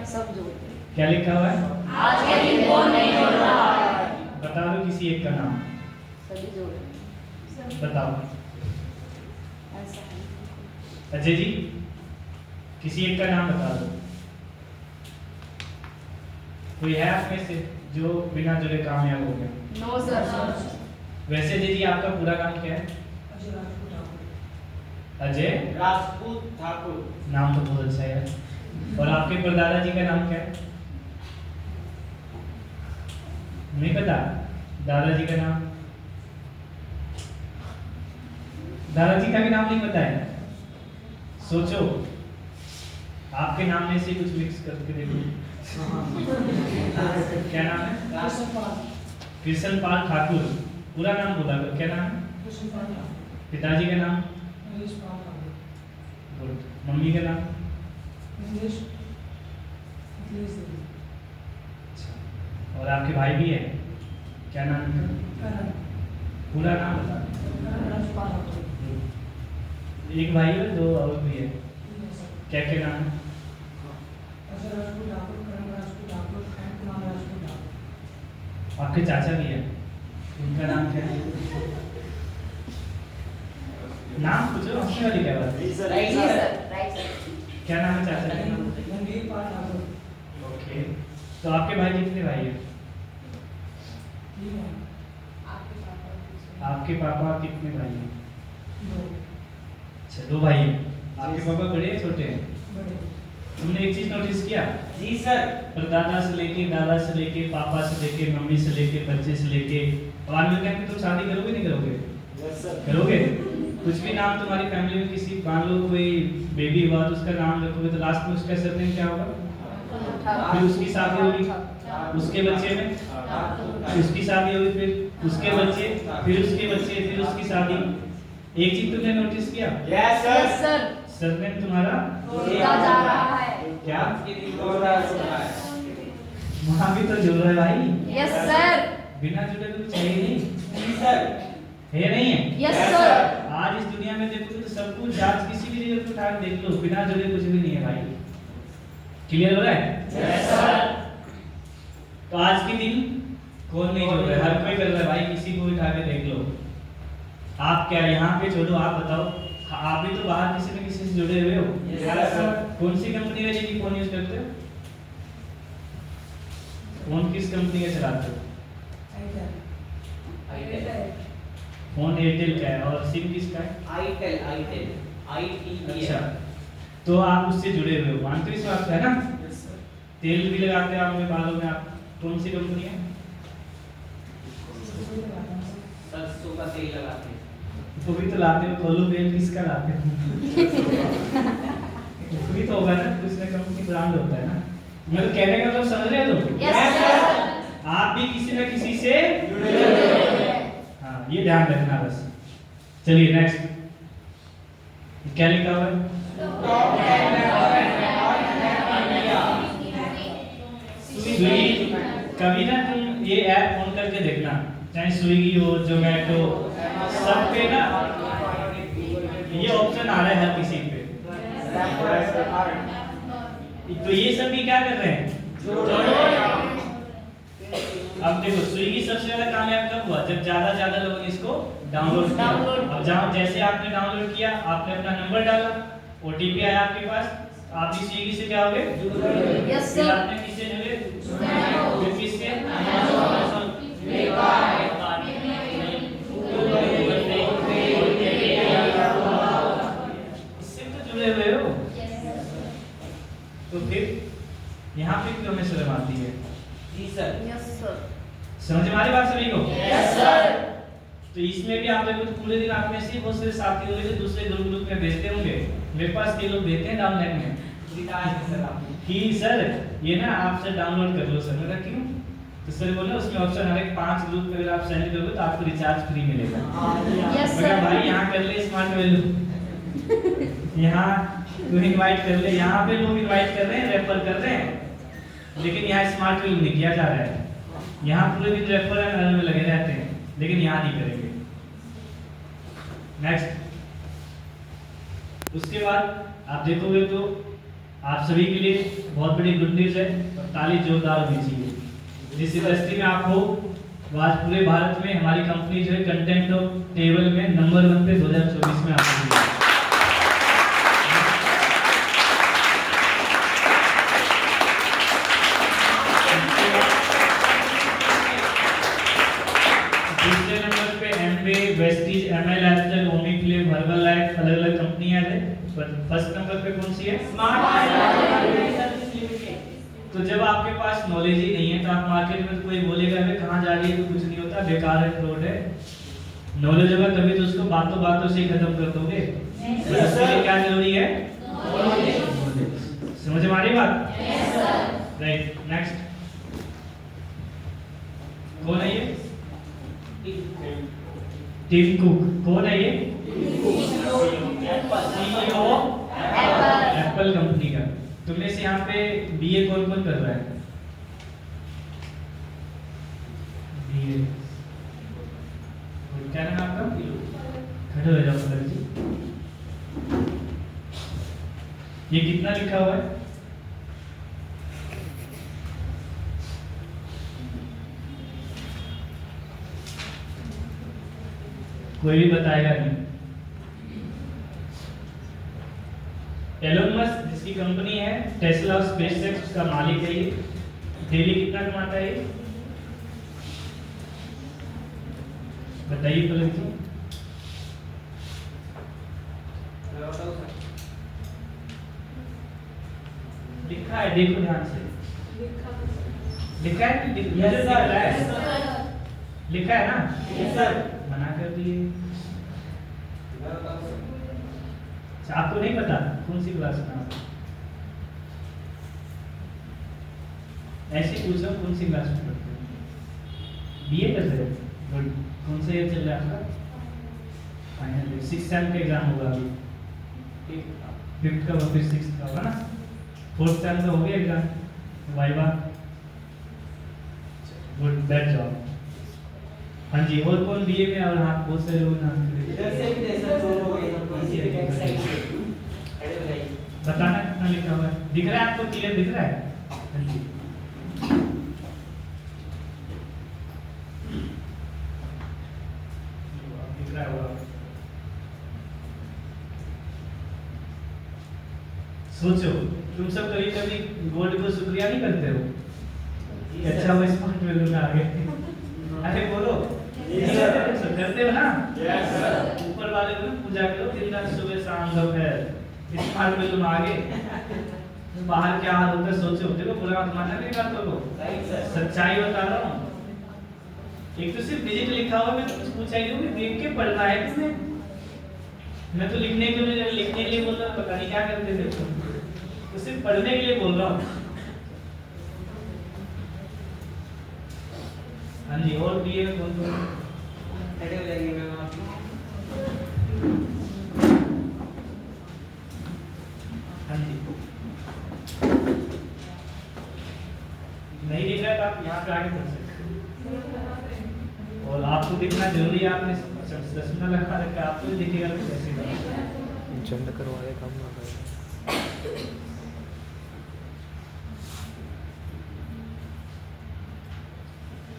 सब जो क्या लिखा हुआ है? आज के दिन कौन नहीं जोड़ रहा? बता दो किसी एक का नाम, सभी जोड़। बताओ। ऐसा है। अजय जी, किसी एक का नाम बता दो। कोई है आप में से जो बिना जुड़े कामयाब हो गया? No sir. वैसे अजय जी आपका पूरा नाम क्या है? अजय राजपूत ठाकुर। नाम तो बहुत अच्छा है। और आपके परदादा जी का नाम क्या है? नहीं पता? दादाजी का नाम? दादाजी का भी नाम नहीं पता है? सोचो, आपके नाम में से कुछ मिक्स करके देखो। क्या नाम है? कृष्ण पाल ठाकुर। पूरा नाम बोला करो, क्या नाम है? पिताजी का नाम? गुड। मम्मी का नाम? अच्छा। और आपके भाई भी है, क्या नाम है? पूरा नाम बता। एक भाई है, दो और भी है, क्या क्या नाम है? आपके चाचा भी है, उनका नाम क्या है? नाम पूछो, हंसने वाली क्या बात है? जी सर, राइट सर। क्या नाम है चाचा का? ओके। तो आपके भाई कितने भाई हैं? आपके पापा कितने भाई हैं? अच्छा, 2 भाई हैं। आपके पापा बड़े हैं छोटे हैं? तुमने एक चीज नोटिस किया? जी सर। परदादा से लेके, दादा से लेके, पापा से लेके, मम्मी से लेके, बच्चे से लेके, और आज मिलकर के तुम शादी करोगे नहीं करोगे? Yes sir. करोगे? कुछ भी नाम तुम्हारी फैमिली में किसी, मान लो कोई बेबी हुआ तो उसका नाम रखोगे, तो लास्ट में उसका सरनेम क्या होगा? फिर उसकी शादी होगी, उसके बच्चे में, उसकी शादी होगी, फिर उसके बच्चे, फिर उसके बच्चे, फिर उसकी शादी। एक चीज तुमने नोटिस किया? Yes sir. सरनेम तुम्हारा होता जा रहा है। क्या? हो रहा है। वहाँ भी तो जुड़ रहा है भाई। Yes sir. बिना जुड़े तो चाहिए नहीं, जी सर। है नहीं है? Yes sir. आज इस दुनिया में देखोगे तो सब कुछ, आज किसी भी जगह पे उठा के देख लो, बिना जुड़े कुछ भी नहीं है भाई। क्लियर हो रहा है? Yes sir. तो आज के दिन कौन नहीं जुड़ रहा है? हर कोई कर रहा है भाई, किसी को उठा के देख लो। आप क्या यहाँ पे छोड़ो, आप बताओ, आप भी तो बाहर किसी न किसी से जुड़े हुए हो। Yes sir. कौन सी कंपनी का जी फोन यूज करते हो? फोन किस कंपनी का चलाते हो? फोन एयरटेल का है, और सिम किसका है? आईटेल। अच्छा, तो आप उससे जुड़े हुए हो, मानते हो इस बात को, है ना? तेल भी लगाते हैं आप अपने बालों में, आप कौन सी कंपनी है? सरसों का तेल लगाते हैं। वो भी तो लाते हो, खोलो बेल किसका लाते हो? वो भी तो होगा ना, कुछ ना कंपनी ब्रांड होता है ना। मतलब कहने का मतलब समझ रहे हो तुम? Yes sir. आप भी किसी न किसी से जुड़े हुए हैं। हाँ, ये ध्यान रखना बस। चलिए नेक्स्ट, क्या लिखा हुआ है? स्विगी। कभी ना तुम ये ऐप ऑन करके देखना, चाहे स्विगी हो, जोमेटो, सब पे ना ये ऑप्शन आ रहा है हर किसी पे। तो ये सब भी क्या कर रहे हैं? अब देखो, स्विगी सबसे ज्यादा कामयाब कब हुआ? जब ज्यादा लोगों ने इसको डाउनलोड किया। अब जहाँ जैसे आपने डाउनलोड किया, आपने अपना नंबर डाला, ओटीपी आया आपके पास, आप भी स्विगी से क्या हो गए? यस फिर सर। आपने किससे जुड़े? फिर किससे? इससे तो जुड़े हुए हो। तो फिर यहाँ पे क्यों हमें शर्म आती है? जी सर। Yes sir. समझ में आ रही बात सभी को? Yes sir. तो इसमें भी आप देखो तो पूरे दिन आप में से बहुत सारे साथी होंगे जो दूसरे ग्रुप में भेजते होंगे। मेरे पास कई लोग भेजते हैं डाउनलाइन में कि सर ये ना आप सर डाउनलोड कर लो। सर मैं कहा क्यों? तो सर बोला उसमें ऑप्शन आ रहा है 5 ग्रुप में अगर आप सेंड करोगे तो आपको रिचार्ज फ्री मिलेगा। यस मैं कहा सर। भाई यहाँ कर ले स्मार्ट वैल्यू, यहाँ तू इनवाइट कर ले। यहाँ पे लोग इनवाइट कर रहे हैं, रेफर कर रहे हैं, लेकिन यहाँ स्मार्ट वैल्यू नहीं किया जा रहा है। यहाँ पूरे दिन रेफर में लगे रहते हैं, लेकिन यहाँ नहीं करेंगे। नेक्स्ट, उसके बाद आप देखोगे तो आप सभी के लिए बहुत बड़ी गुड न्यूज है, और ताली जोरदार होनी चाहिए। जिस इंडस्ट्री में आप हो, वो आज पूरे भारत में हमारी कंपनी जो है कंटेंट टेबल में नंबर 1 पे 2024 में आपको मिली है। दूसरे नंबर पे एमवे, वेस्टीज, एमएल एस्टर, ओमिक्लेव, हर्बल लाइफ, अलग अलग कंपनियां हैं। पर फर्स्ट नंबर पे कौन सी है? तो जब आपके पास नॉलेज ही नहीं है तो आप मार्केट में तो कोई बोलेगा मैं कहाँ जा रही है, तो कुछ नहीं होता, बेकार है, फ्रॉड है। नॉलेज होगा तभी तो उसको बातों बातों से ही खत्म कर दोगे। तो इसके लिए क्या जरूरी है? समझ में आ रही बात? Right, next. कौन है ये? Tim Cook. कौन है ये? CEO एप्पल कंपनी का। तुम में से यहाँ पे बीए कौन कौन कर रहा है? बीए। क्या नाम है आपका? खड़े हो जाओ सर जी। ये कितना लिखा हुआ है? कोई भी बताएगा नहीं। एलोन मस्क जिसकी कंपनी है टेस्ला और स्पेसएक्स, उसका मालिक है ये। डेली कितना कमाता है ये? बताइए पलक जी। लिखा है, देखो ध्यान से। लिखा है कि Yes, sir. लिखा है ना? Yes, sir. मना कर दिए। आपको नहीं पता कौन सी क्लास में आप? ऐसे पूछो कौन सी क्लास में पढ़ते हो? बीए कर रहे हो? गुड। कौन सा ईयर चल रहा है आपका? फाइनल 6 सेम का एग्जाम होगा अभी। 5th का और फिर 6th का होगा ना? 4th सेम का हो गया एग्जाम, वाइवा। गुड, बैठ जाओ। हाँ जी, और कौन बीए में? और हाँ, बहुत सारे लोग नाम इधर से भी जैसा दोनों हो गए, इसी के बैक साइड से खड़े हो जाइए। बताना कितना लिखा हुआ है? दिख रहा है आपको? क्लियर दिख रहा है? हाँ जी। दिख रहा होगा। सोचो, तुम सब कभी कभी गॉड को शुक्रिया नहीं करते हो? अच्छा वो स्मार्ट में लूंगा आगे। अरे बोलो, करते हो ना? ऊपर वाले को पूजा करो दिन रात, सुबह शाम दोपहर। स्मार्ट में तुम आगे। बाहर क्या हाल होता है सोचो। देखो बुरा मत मानना मेरी बातों को, सच्चाई बता रहा हूँ। एक तो सिर्फ डिजिट लिखा हुआ, मैं तो कुछ पूछा ही नहीं, देख के पढ़ना है तुम्हें। मैं तो लिखने के लिए बोल रहा हूँ, पता नहीं क्या करते थे तुम। तो सिर्फ पढ़ने के लिए बोल रहा हूँ। हाँ जी, और बीए में कौन कौन? खड़े हो जाइए मैम आप। हाँ जी। नहीं दिख रहा तो आप यहाँ पे आगे पढ़ सकते हैं। और आपको दिखना जरूरी है, आपने चश्मा लगा रखा है, आपको भी दिखेगा तो कैसे करेगा? झंड करवा दे, काम ना करे।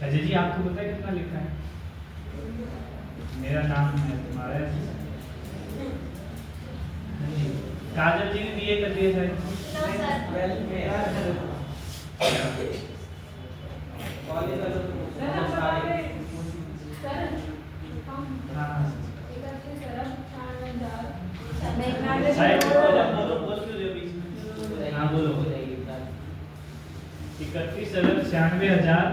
अजय जी, आपको पता है कितना लिखा है? मेरा नाम है तुम्हारा। काजल जी ने बीए कर दिया शायद। वेल मेरा कॉलेज वालों को सारे हाँ, मेघनाथ शायद बोलो। बोलो, बोल क्यों रहे हो बीच में? हाँ बोलो। हो जाएगी 31,96,000,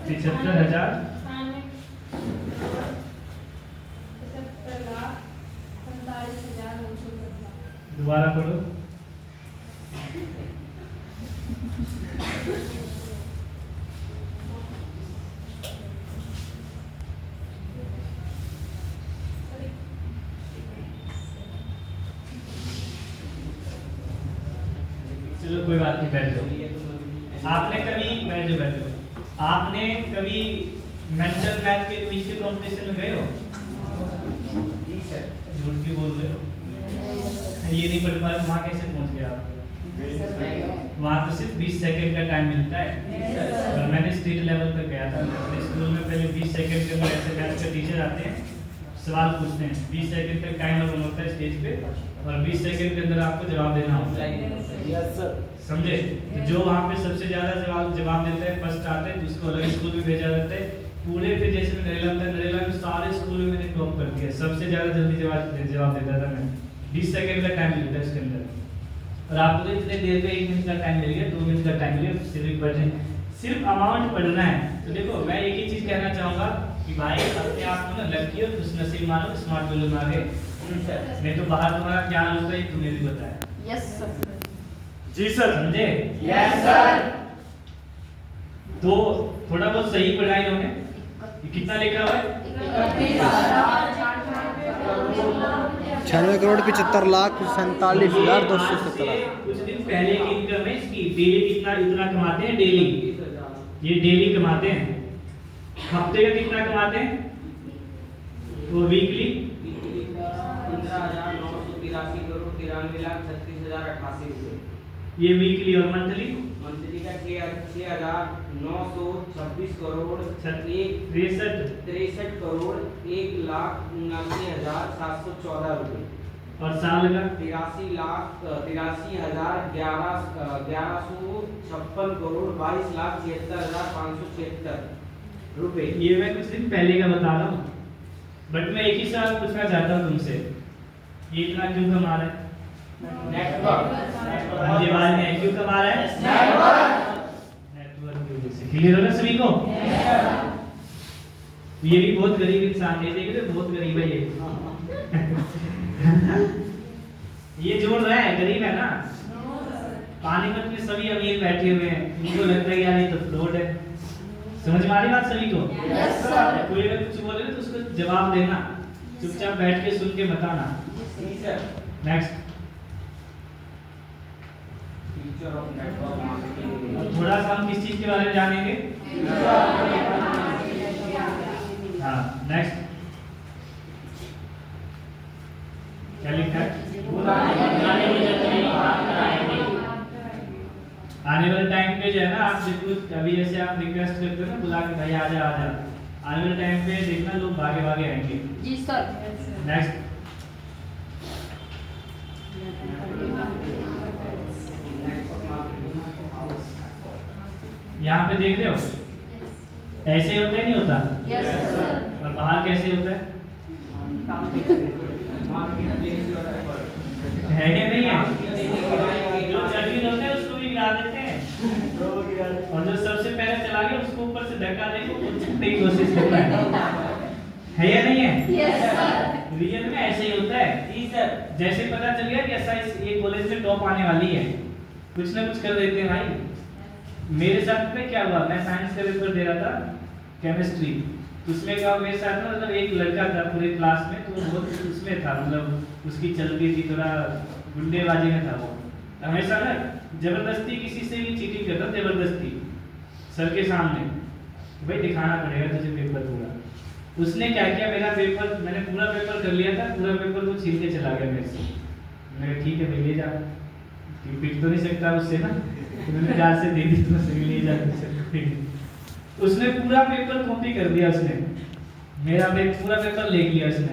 75,000, 75,45,917। दोबारा पढ़ो। चलो कोई बात नहीं, बैठ जाओ। आपने कभी मेंटल मैथ के क्विज के कंपटीशन में गए हो? झूठ क्यों बोल रहे हो? ये नहीं पढ़ पाए, वहाँ कैसे पहुँच गए आप? वहाँ तो सिर्फ 20 सेकंड का टाइम मिलता है। और मैंने स्टेट लेवल पर गया था अपने स्कूल में। पहले 20 सेकंड के अंदर ऐसे मैथ के टीचर आते हैं, सवाल पूछते हैं, 20 सेकंड तक टाइमर बना होता है स्टेज पे, और 20 सेकंड के अंदर आपको जवाब देना होता है। समझे? तो जो वहाँ पे सबसे ज्यादा जवाब देता है, फर्स्ट आते हैं, उसको अलग स्कूल में भेजा जाता है। पूरे फिर जैसे मैं नरेला था, नरेला में सारे स्कूल में मैंने टॉप कर दिया, सबसे ज्यादा जल्दी जवाब देता था मैं। 20 सेकंड का टाइम मिलता है इसके अंदर। और आपको तो इतने देर में 1 मिनट का टाइम मिल गया, 2 मिनट का टाइम मिल गया, सिर्फ पढ़ने, सिर्फ अमाउंट पढ़ना है। तो देखो मैं एक ही चीज कहना चाहूंगा कि भाई अपने आप को ना लकी और खुशनसीब मानो, स्मार्ट बोलो मांगे, नहीं तो बाहर तुम्हारा ज्ञान होता है तुम्हें भी पता है। Yes sir. जी सर, समझे? Yes sir. तो थोड़ा बहुत सही पढ़ा इन्होंने। ये कितना लिखा हुआ है? 96,75,47,217। कुछ दिन पहले की इनकम है इसकी, डेली कितना इतना कमाते हैं डेली, ये डेली कमाते हैं। हफ्ते का कितना कमाते हैं? वो वीकली 15,983 करोड़ 93,36,088 रुपए। ये वीकली और मंथली मंथली का 6,926 करोड़ 63 करोड़ 1,79,714 रुपए। और साल का 83,11,1156 करोड़ 22,76,576 रुपए। ये मैं कुछ दिन पहले का बता रहा हूँ, बट मैं एक ही सवाल पूछना चाहता हूँ तुमसे, ये इतना क्यों कमा रहा है? नेटवर्क ये बात नहीं क्यों कमा रहा है? नेटवर्क की वजह से। क्लियर हो ना सभी को? ये भी बहुत गरीब इंसान है, देख रहे हो बहुत गरीब है ये। ये जोड़ रहा है, गरीब है ना। पानीपत में सभी अमीर बैठे हुए हैं, इनको लगता है यार ये तो फ्रॉड है। समझ में आ रही बात सभी को? Yes sir. कोई अगर कुछ बोले ना तो उसको जवाब देना, चुपचाप बैठ के सुन के बताना। Next, future of network marketing. अब थोड़ा सा हम किस चीज के बारे में जानेंगे? हाँ, नेक्स्ट क्या लिखा है? आने वाले टाइम पे जो है ना, आप बिल्कुल अभी जैसे आप रिक्वेस्ट करते हो ना बुला के भाई आजा आजा, आने वाले टाइम पे देखना लोग भागे भागे आएंगे। जी सर। नेक्स्ट, यहाँ पे देख रहे हो ऐसे होता है नहीं होता? Yes sir. और बाहर कैसे होता है? है या नहीं है? जो जटिल होते हैं उसको भी गिरा देते हैं, और जो सबसे पहले चला गया उसको ऊपर से धक्का देके वो छूटने की कोशिश करता है या नहीं है? Yes sir. रियल में ऐसे ही होता है। जी सर। जैसे पता चल गया कि ऐसा ये कॉलेज में टॉप आने वाली है, कुछ ना कुछ कर देते हैं भाई। मेरे साथ में क्या हुआ, मैं साइंस का पेपर दे रहा था, केमिस्ट्री, उसमें क्या मेरे साथ ना मतलब एक लड़का था पूरे क्लास में, तो वो बहुत उसमें था, मतलब उसकी चलती थी, थोड़ा गुंडेबाजी में था वो, हमेशा ना जबरदस्ती किसी से भी चीटिंग करता, जबरदस्ती सर के सामने, भाई दिखाना पड़ेगा तुझे पेपर पूरा। उसने क्या किया, मेरा पेपर मैंने पूरा पेपर कर लिया था, पूरा पेपर वो छीन के चला गया मेरे से। मैंने ठीक है भाई ले जा, पिट तो नहीं सकता उससे ना, तो मैंने जान से दे दी, तो सही ले जा। उसने पूरा पेपर कॉपी कर दिया, उसने मेरा पूरा पेपर लिख लिया उसने,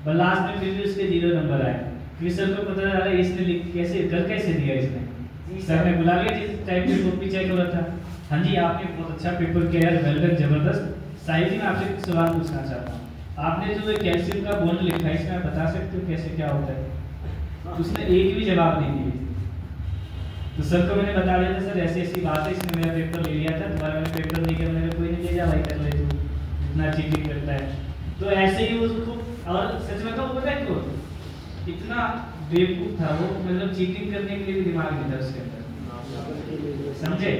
पर लास्ट में फिर भी उसके 0 नंबर आए। फिर सर को पता चला इसने कैसे कर कैसे दिया इसने। सर ने बुला लिया जिस टाइप की कॉपी चेक हो रहा था, हाँ जी आपने बहुत अच्छा पेपर किया यार, वेल डन, जबरदस्त। साहिब जी मैं आपसे कुछ सवाल पूछना चाहता हूँ, आपने जो कैल्शियम का बॉन्ड लिखा है इसमें आप बता सकते हो कैसे क्या होता है? उसने एक भी जवाब नहीं दिया। तो सर को मैंने बता दिया था सर ऐसी ऐसी बात है, इसने मेरा पेपर ले लिया था, तुम्हारा मैंने पेपर नहीं किया, मैंने कोई नहीं ले जा भाई कर ले तू, इतना चीटिंग करता है। तो ऐसे ही उसको, और सच में तो पता है क्यों इतना बेवकूफ था वो, मतलब चीटिंग करने के लिए भी दिमाग नहीं था उसके अंदर, समझे?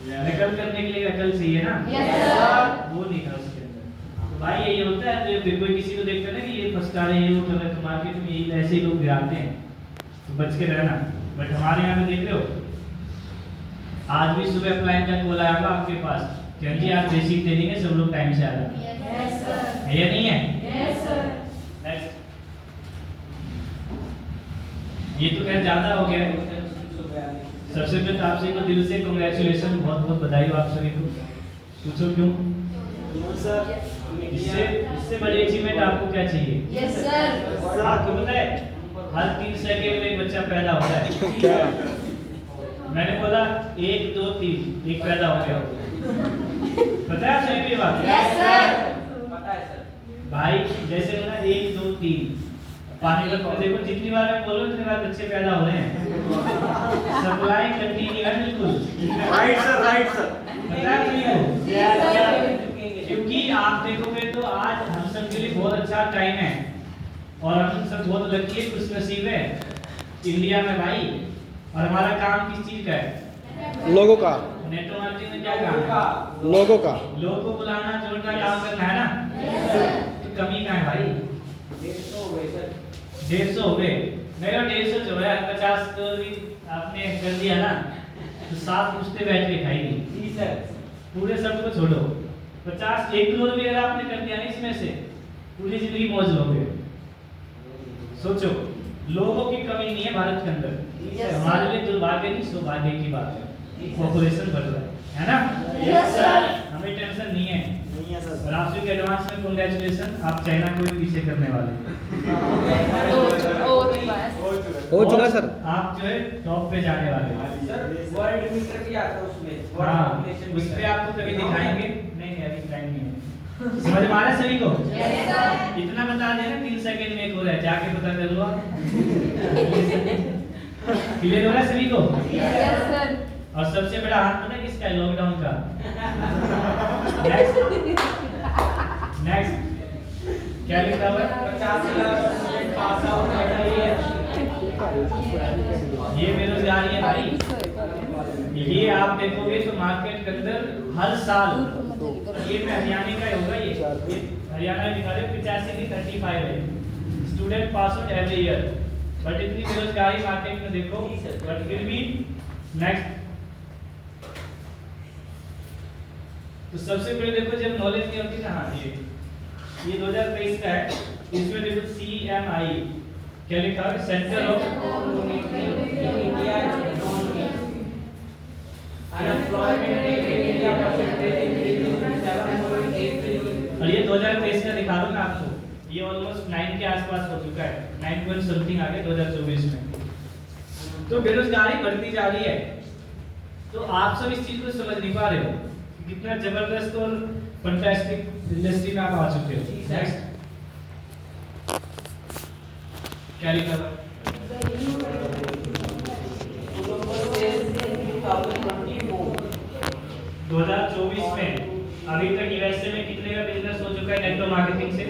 नकल करने के लिए अकल चाहिए ना, वो नहीं था उसके अंदर। तो भाई यही होता है, तो कोई किसी को देखता है ना कि ये फंसता रहे, ये वो कर रहे, तो मार्केट में यही ऐसे ही लोग गिराते हैं, तो बच के रहना। बट हमारे यहाँ पे देख रहे हो, आज भी सुबह अप्लाइन का कॉल आया होगा आपके पास, क्योंकि आप बेसिक दे देंगे, सब लोग टाइम से आ जाए, है या नहीं है? नेक्स्ट, ये तो खैर ज्यादा हो गया है। सबसे पहले तो आपसे को दिल से कांग्रेचुलेशन, बहुत बहुत बधाई हो आप सभी को। पूछो क्यों? इससे बड़ी अचीवमेंट आपको क्या चाहिए? Yes sir. आपको पता है हर 3 सेकंड में एक बच्चा पैदा होता है। मैंने बोला 1 2 3 एक पैदा हो गया, पता है आपको ये बात? Yes sir. पता है सर। भाई जैसे ना 1 2 3 पानीपत में देखो जितनी बार मैं बोलूं उतनी बार बच्चे पैदा हो रहे हैं। सप्लाई कंटिन्यू है बिल्कुल। Right sir, right sir. पता है आपको? क्योंकि आप देखोगे तो आज हम सब के लिए बहुत अच्छा टाइम है और हम सब बहुत लकी है, खुशनसीब है इंडिया में भाई। और हमारा काम किस चीज का है? लोगों का, नेटवर्क मार्केटिंग में क्या काम है? लोगों का। लोगों को बुलाना, जोड़ना, काम करना है ना। तो कमी कहाँ है भाई? 150 हो गए। नहीं 150 जो है 50 तो भी आपने कर दिया ना, तो 7 पुश्ते बैठ के खाएंगे। जी सर। पूरे सबको छोड़ो, 50 1 करोड़ भी अगर आपने कर दिया ना इसमें से, पूरी जिंदगी मौज लोगे। सोचो, लोगों की कमी नहीं है भारत के अंदर। हमारे लिए दुर्भाग्य नहीं सौभाग्य की बात है, पॉपुलेशन बढ़ रहा है ना। Yes sir. हमें टेंशन नहीं है और आप सभी के एडवांस में कांग्रेचुलेशन, आप चाइना को भी पीछे करने वाले हैं। हो चुका सर। आप जो है टॉप पे जाने वाले हैं। सर वर्ल्ड मीटर भी आता है उसमें, वर्ल्ड हाँ, पॉपुलेशन उस पे आपको कभी दिखाएंगे। नहीं अभी टाइम नहीं है। समझ में आ रहा है सभी को? इतना बता देना 3 सेकंड में एक हो रहा है, जाके पता कर लो आप। क्लियर हो रहा है सभी को? Yes sir. और सबसे बड़ा हाथ पता है किसका है? लॉकडाउन का। नेक्स्ट क्या लिखा हुआ है? 50 लाख स्टूडेंट पास आउट कर रही है। ये बेरोजगारी है भाई। ये आप देखोगे तो मार्केट के अंदर हर साल, ये हरियाणा का होगा, ये हरियाणा में दिखा रहे 85 की 35 है student pass out every year. But इतनी बेरोजगारी मार्केट में देखो, बट फिर भी नेक्स्ट। तो सबसे पहले देखो जब नॉलेज नहीं होती कहाँ थी, ये 2023 का है। इसमें देखो CMI क्या लिखा है? Centre of India economy unemployment rate India percentage increase to 7.83। और ये 2023 का दिखा रहा हूं मैं आपको, ये ऑलमोस्ट 9 के आसपास हो चुका है, 9 पॉइंट समथिंग आ गया 2024 में। तो बेरोजगारी बढ़ती जा रही है। तो आप सब इस चीज को समझ नहीं पा रहे हो कितना जबरदस्त और फैंटास्टिक इंडस्ट्री में आप आ चुके हो। नेक्स्ट क्या लिखा हुआ? 2024 में अभी तक यूएसए में कितने का बिजनेस हो चुका है नेटवर्क मार्केटिंग से?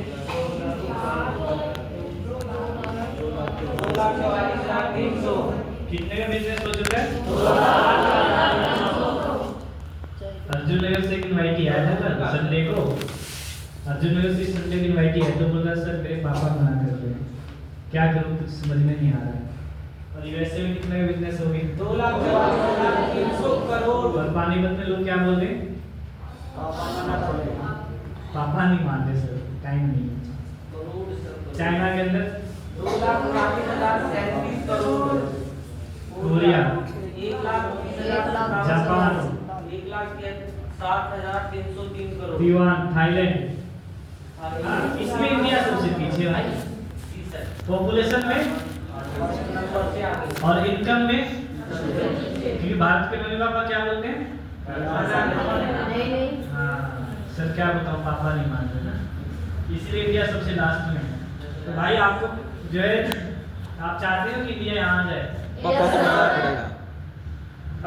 2,44,300। कितने का बिजनेस हो चुका है? अर्जुन नगर से इनवाइट किया था कल संडे को। अर्जुन नगर से संडे को इनवाइट किया तो बोला सर मेरे पापा मना कर रहे हैं, क्या करूं कुछ समझ में नहीं आ रहा है। और यूएसए में कितने का बिजनेस हो गया? 2,44,300 करोड़। और पानीपत में लोग क्या बोल रहे हैं? पापा नहीं मानते सर, टाइम नहीं है। चाइना के अंदर 2,40,037 crore. Korea, 1,20,000 Japan, 1,07,303 crore. Taiwan, Thailand. इसमें इंडिया सबसे पीछे भाई, पॉपुलेशन में और इनकम में। क्योंकि भारत के मम्मी पापा क्या बोलते हैं? नहीं हाँ सर क्या बताऊं, पापा नहीं मानते ना, इसलिए इंडिया सबसे लास्ट में है। तो भाई आपको जो है आप चाहते हो कि इंडिया यहाँ आ जाए? पापा को मना पड़ेगा।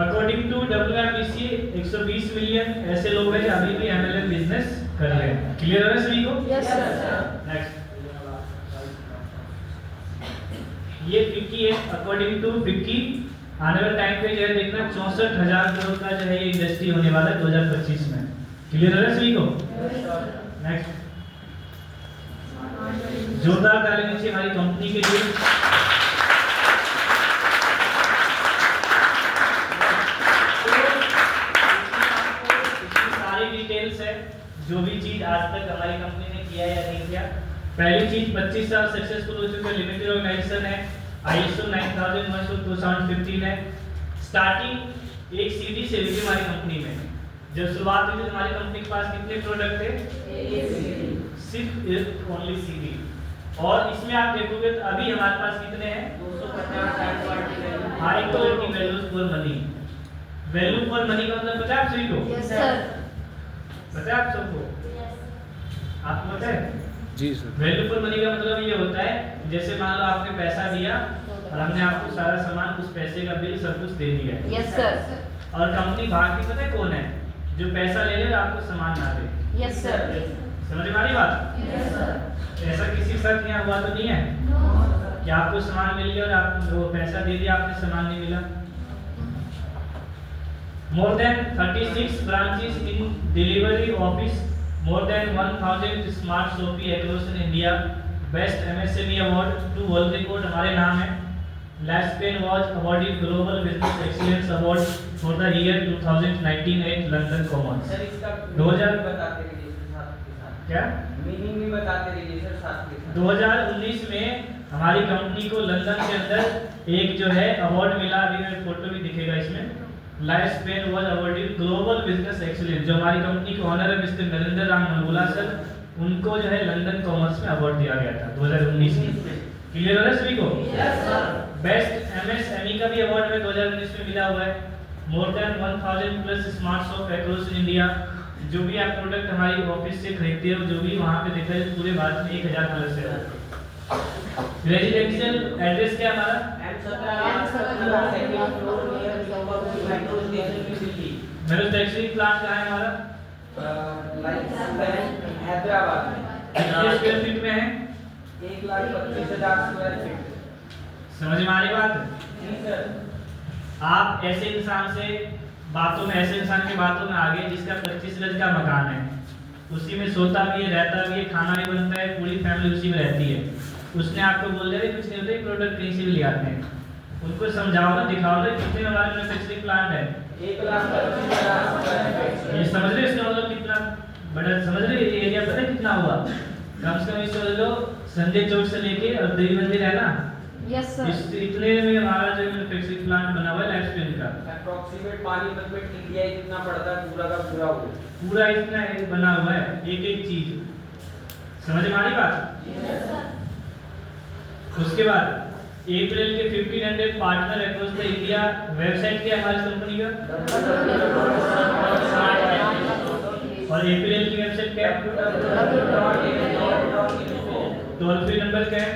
अकॉर्डिंग टू WMBC 120 मिलियन ऐसे लोग हैं जो अभी भी MLM बिजनेस कर रहे हैं। क्लियर है सभी को? Yes sir. नेक्स्ट ये 50 है, अकॉर्डिंग टू 50 आने वाले टाइम पे जो है देखना 64,000 करोड़ का जो है ये इंडस्ट्री होने वाला है 2025 में। क्लियर है सभी को? नेक्स्ट जोरदार ताली नीचे हमारी कंपनी के लिए। सारी डिटेल्स है जो भी चीज आज तक हमारी कंपनी ने किया या नहीं किया। पहली चीज 25 साल सक्सेसफुल हो चुका लिमिटेड ऑर्गेनाइजेशन है, ISO 9001:2015 है। स्टार्टिंग एक CD से हुई हमारी कंपनी में। जब शुरुआत हुई तो हमारी कंपनी के पास कितने प्रोडक्ट थे? सिर्फ ओनली CD। और इसमें आप देखोगे तो अभी हमारे पास कितने हैं? 250 high quality value for money. Value for money का मतलब पता है आप सभी को? Yes sir. पता है आप सबको? आपको पता है? जी सर। वैल्यू फॉर मनी का मतलब ये होता है जैसे मान लो आपने पैसा दिया और हमने आपको सारा सामान उस पैसे का बिल सब कुछ दे दिया है। Yes sir. और कंपनी भागती पता है कौन है? जो पैसा ले ले और आपको सामान ना दे। Yes sir. समझ में आ रही बात? Yes sir. ऐसा किसी के साथ यहाँ हुआ तो नहीं है कि आपको सामान मिल गया और आप वो पैसा दे दिया, आपने सामान नहीं मिला। More than 36 branches in delivery office, more than 1000 smart Shopee across in India, best MSME award to World Record हमारे नाम है। Lifespan was awarded Global Business Excellence Award for the year 2019 at London Commons। Sir इसका 2000 बताते रहिए साथ के साथ। क्या? मीनिंग भी बताते रहिए सर साथ के साथ। 2019 में हमारी कंपनी को लंदन के अंदर एक जो है अवार्ड मिला, अभी मेरे फोटो भी दिखेगा इसमें। Life span was awarded global business excellence, जो हमारी कंपनी के ऑनर है मिस्टर नरेंद्र राम मंगोला सर, उनको जो है लंदन कॉमर्स में अवार्ड दिया गया था 2019 में। क्लियर हो रहा है सभी को? Yes sir. बेस्ट एमएसएमई का भी अवार्ड में 2019 में मिला हुआ है। More than 1000 plus smart shop across India, जो भी आप प्रोडक्ट हमारी ऑफिस से खरीदते हो, जो भी वहां पे देखा है पूरे भारत में 1000 प्लस है। रेजिडेंशियल एड्रेस क्या हमारा? M17 सेकंड फ्लोर नियर चौबा मेट्रो स्टेशन की दिल्ली। मैन्युफैक्चरिंग प्लांट कहाँ है हमारा? हैदराबाद में। कितने स्क्वायर फीट में है? 1,25,000 स्क्वायर फीट। समझ में आ रही बात? जी सर। आप ऐसे इंसान से बातों में, ऐसे इंसान की बातों में आ गए जिसका 25 गज का मकान है, उसी में सोता भी है, रहता भी है, खाना भी बनता है, पूरी फैमिली उसी में रहती है। उसने आपको बोल दिया कुछ नहीं होता, प्रोडक्ट कहीं से भी ले आते हैं। उनको समझाओ ना, दिखाओ ना कितने में हमारे मैन्युफैक्चरिंग प्लांट है। 1,25,000 स्क्वायर फीट। ये समझ रहे हो इसका मतलब कितना बड़ा? समझ रहे हो ये एरिया पता है कितना हुआ? कम से कम इस समझ लो संजय चौक से लेके और देवी मंदिर है ना, यस सर। इस इतने में हमारा जो मैन्युफैक्चरिंग प्लांट बना हुआ है लाइफ स्पेन का। अप्रॉक्सीमेट पानीपत में टीडीआई कितना पड़ता है पूरा का पूरा वो। पूरा इतना बना हुआ है, एक एक चीज। समझ में आ रही बात? उसके बाद अप्रैल के 1500 partner across the India. Website क्या है हमारी कंपनी का? और अप्रैल की वेबसाइट क्या है? टोल फ्री नंबर क्या है?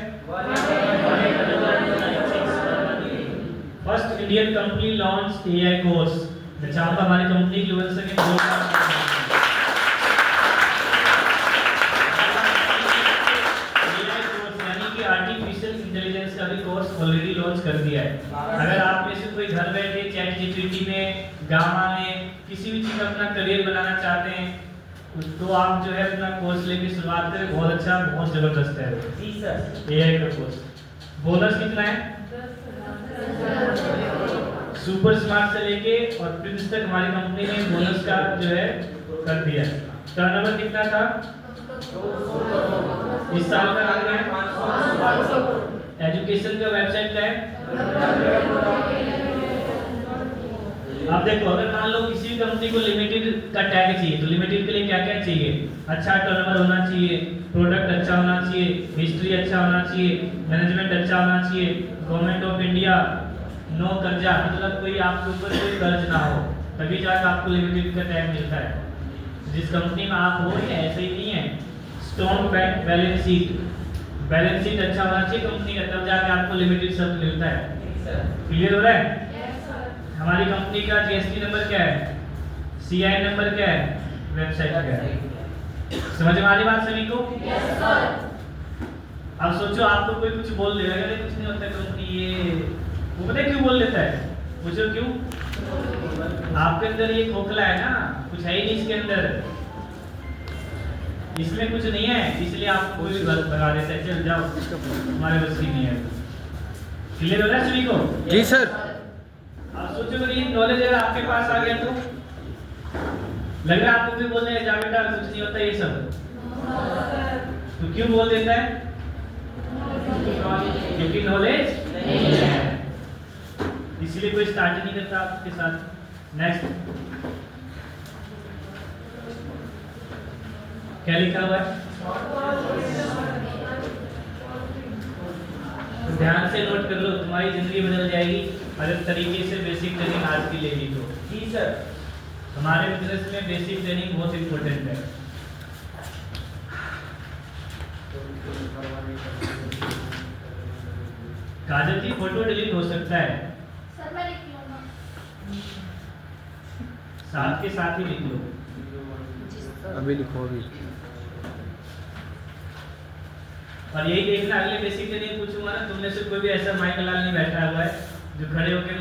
First Indian company launch AI course. मैं चाहूंगा हमारी कंपनी की वजह से आर्टिफिशियल इंटेलिजेंस का भी कोर्स ऑलरेडी लॉन्च कर दिया है। अगर आप में से कोई घर बैठे चैट जीपीटी में, गामा में किसी भी चीज में अपना करियर बनाना चाहते हैं तो आप जो है अपना कोर्स लेके शुरुआत करें। बहुत अच्छा, बहुत जबरदस्त है जी सर। एआई का कोर्स। बोनस कितना है? सुपर स्मार्ट से लेके और प्रिंस तक हमारी कंपनी ने बोनस का जो है कर दिया। टर्नओवर कितना था इस साल का? आ गया। एजुकेशन का वेबसाइट क्या है? आप देखो, अगर मान लो किसी कंपनी को लिमिटेड का टैग चाहिए तो लिमिटेड के लिए क्या क्या चाहिए? अच्छा टर्नओवर होना चाहिए, प्रोडक्ट अच्छा होना चाहिए, हिस्ट्री अच्छा होना चाहिए, मैनेजमेंट अच्छा होना चाहिए, गवर्नमेंट ऑफ इंडिया, नो कर्जा, मतलब कोई आपके ऊपर कोई कर्ज ना हो, तभी जाकर आपको लिमिटेड का टैग मिलता है। जिस कंपनी में आप हो ये ऐसे ही नहीं है। Strong bank balance sheet, balance sheet अच्छा होना चाहिए कंपनी का, तब जाके आपको लिमिटेड सब मिलता है। क्लियर हो रहा है? हमारी कंपनी का जीएसटी नंबर क्या है? सीआई नंबर क्या है? वेबसाइट क्या है? समझ में आ रही बात सभी को? Yes sir. अब सोचो आपको कोई कुछ बोल देगा, अरे कुछ नहीं होता कंपनी ये, वो पता है क्यों बोल देता है? पूछो क्यों? आपके अंदर ये खोखला है ना, कुछ है ही नहीं इसके अंदर, इसमें कुछ नहीं है, इसलिए आपको कोई गलत भगा देता है, चल जाओ हमारे बस की नहीं है। क्लियर हो रहा है सभी को? जी सर। आप सोचो अगर ये नॉलेज अगर आपके पास आ गया तो लग रहा है आपको भी बोलने जा बेटा कुछ नहीं होता ये सब, तो क्यों बोल देता है? क्योंकि नॉलेज नहीं है, इसलिए कोई स्टार्ट ही नहीं करता आपके साथ। नेक्स्ट क्या लिखा हुआ है? तो ध्यान से नोट कर लो, तुम्हारी जिंदगी बदल जाएगी अगर तरीके से बेसिक ट्रेनिंग आज की लेगी तो। जी सर। हमारे बिजनेस में बेसिक ट्रेनिंग बहुत इंपॉर्टेंट है। काजल जी फोटो डिलीट हो सकता है, सर मैं लिख लूंगा। साथ के साथ ही लिख लो। जी सर। अभी लिखो अभी। और यही देखना अगले बेसिक के लिए पूछूंगा ना, तुमने से कोई भी ऐसा माइक लाल नहीं बैठा हुआ है जो खड़े होकर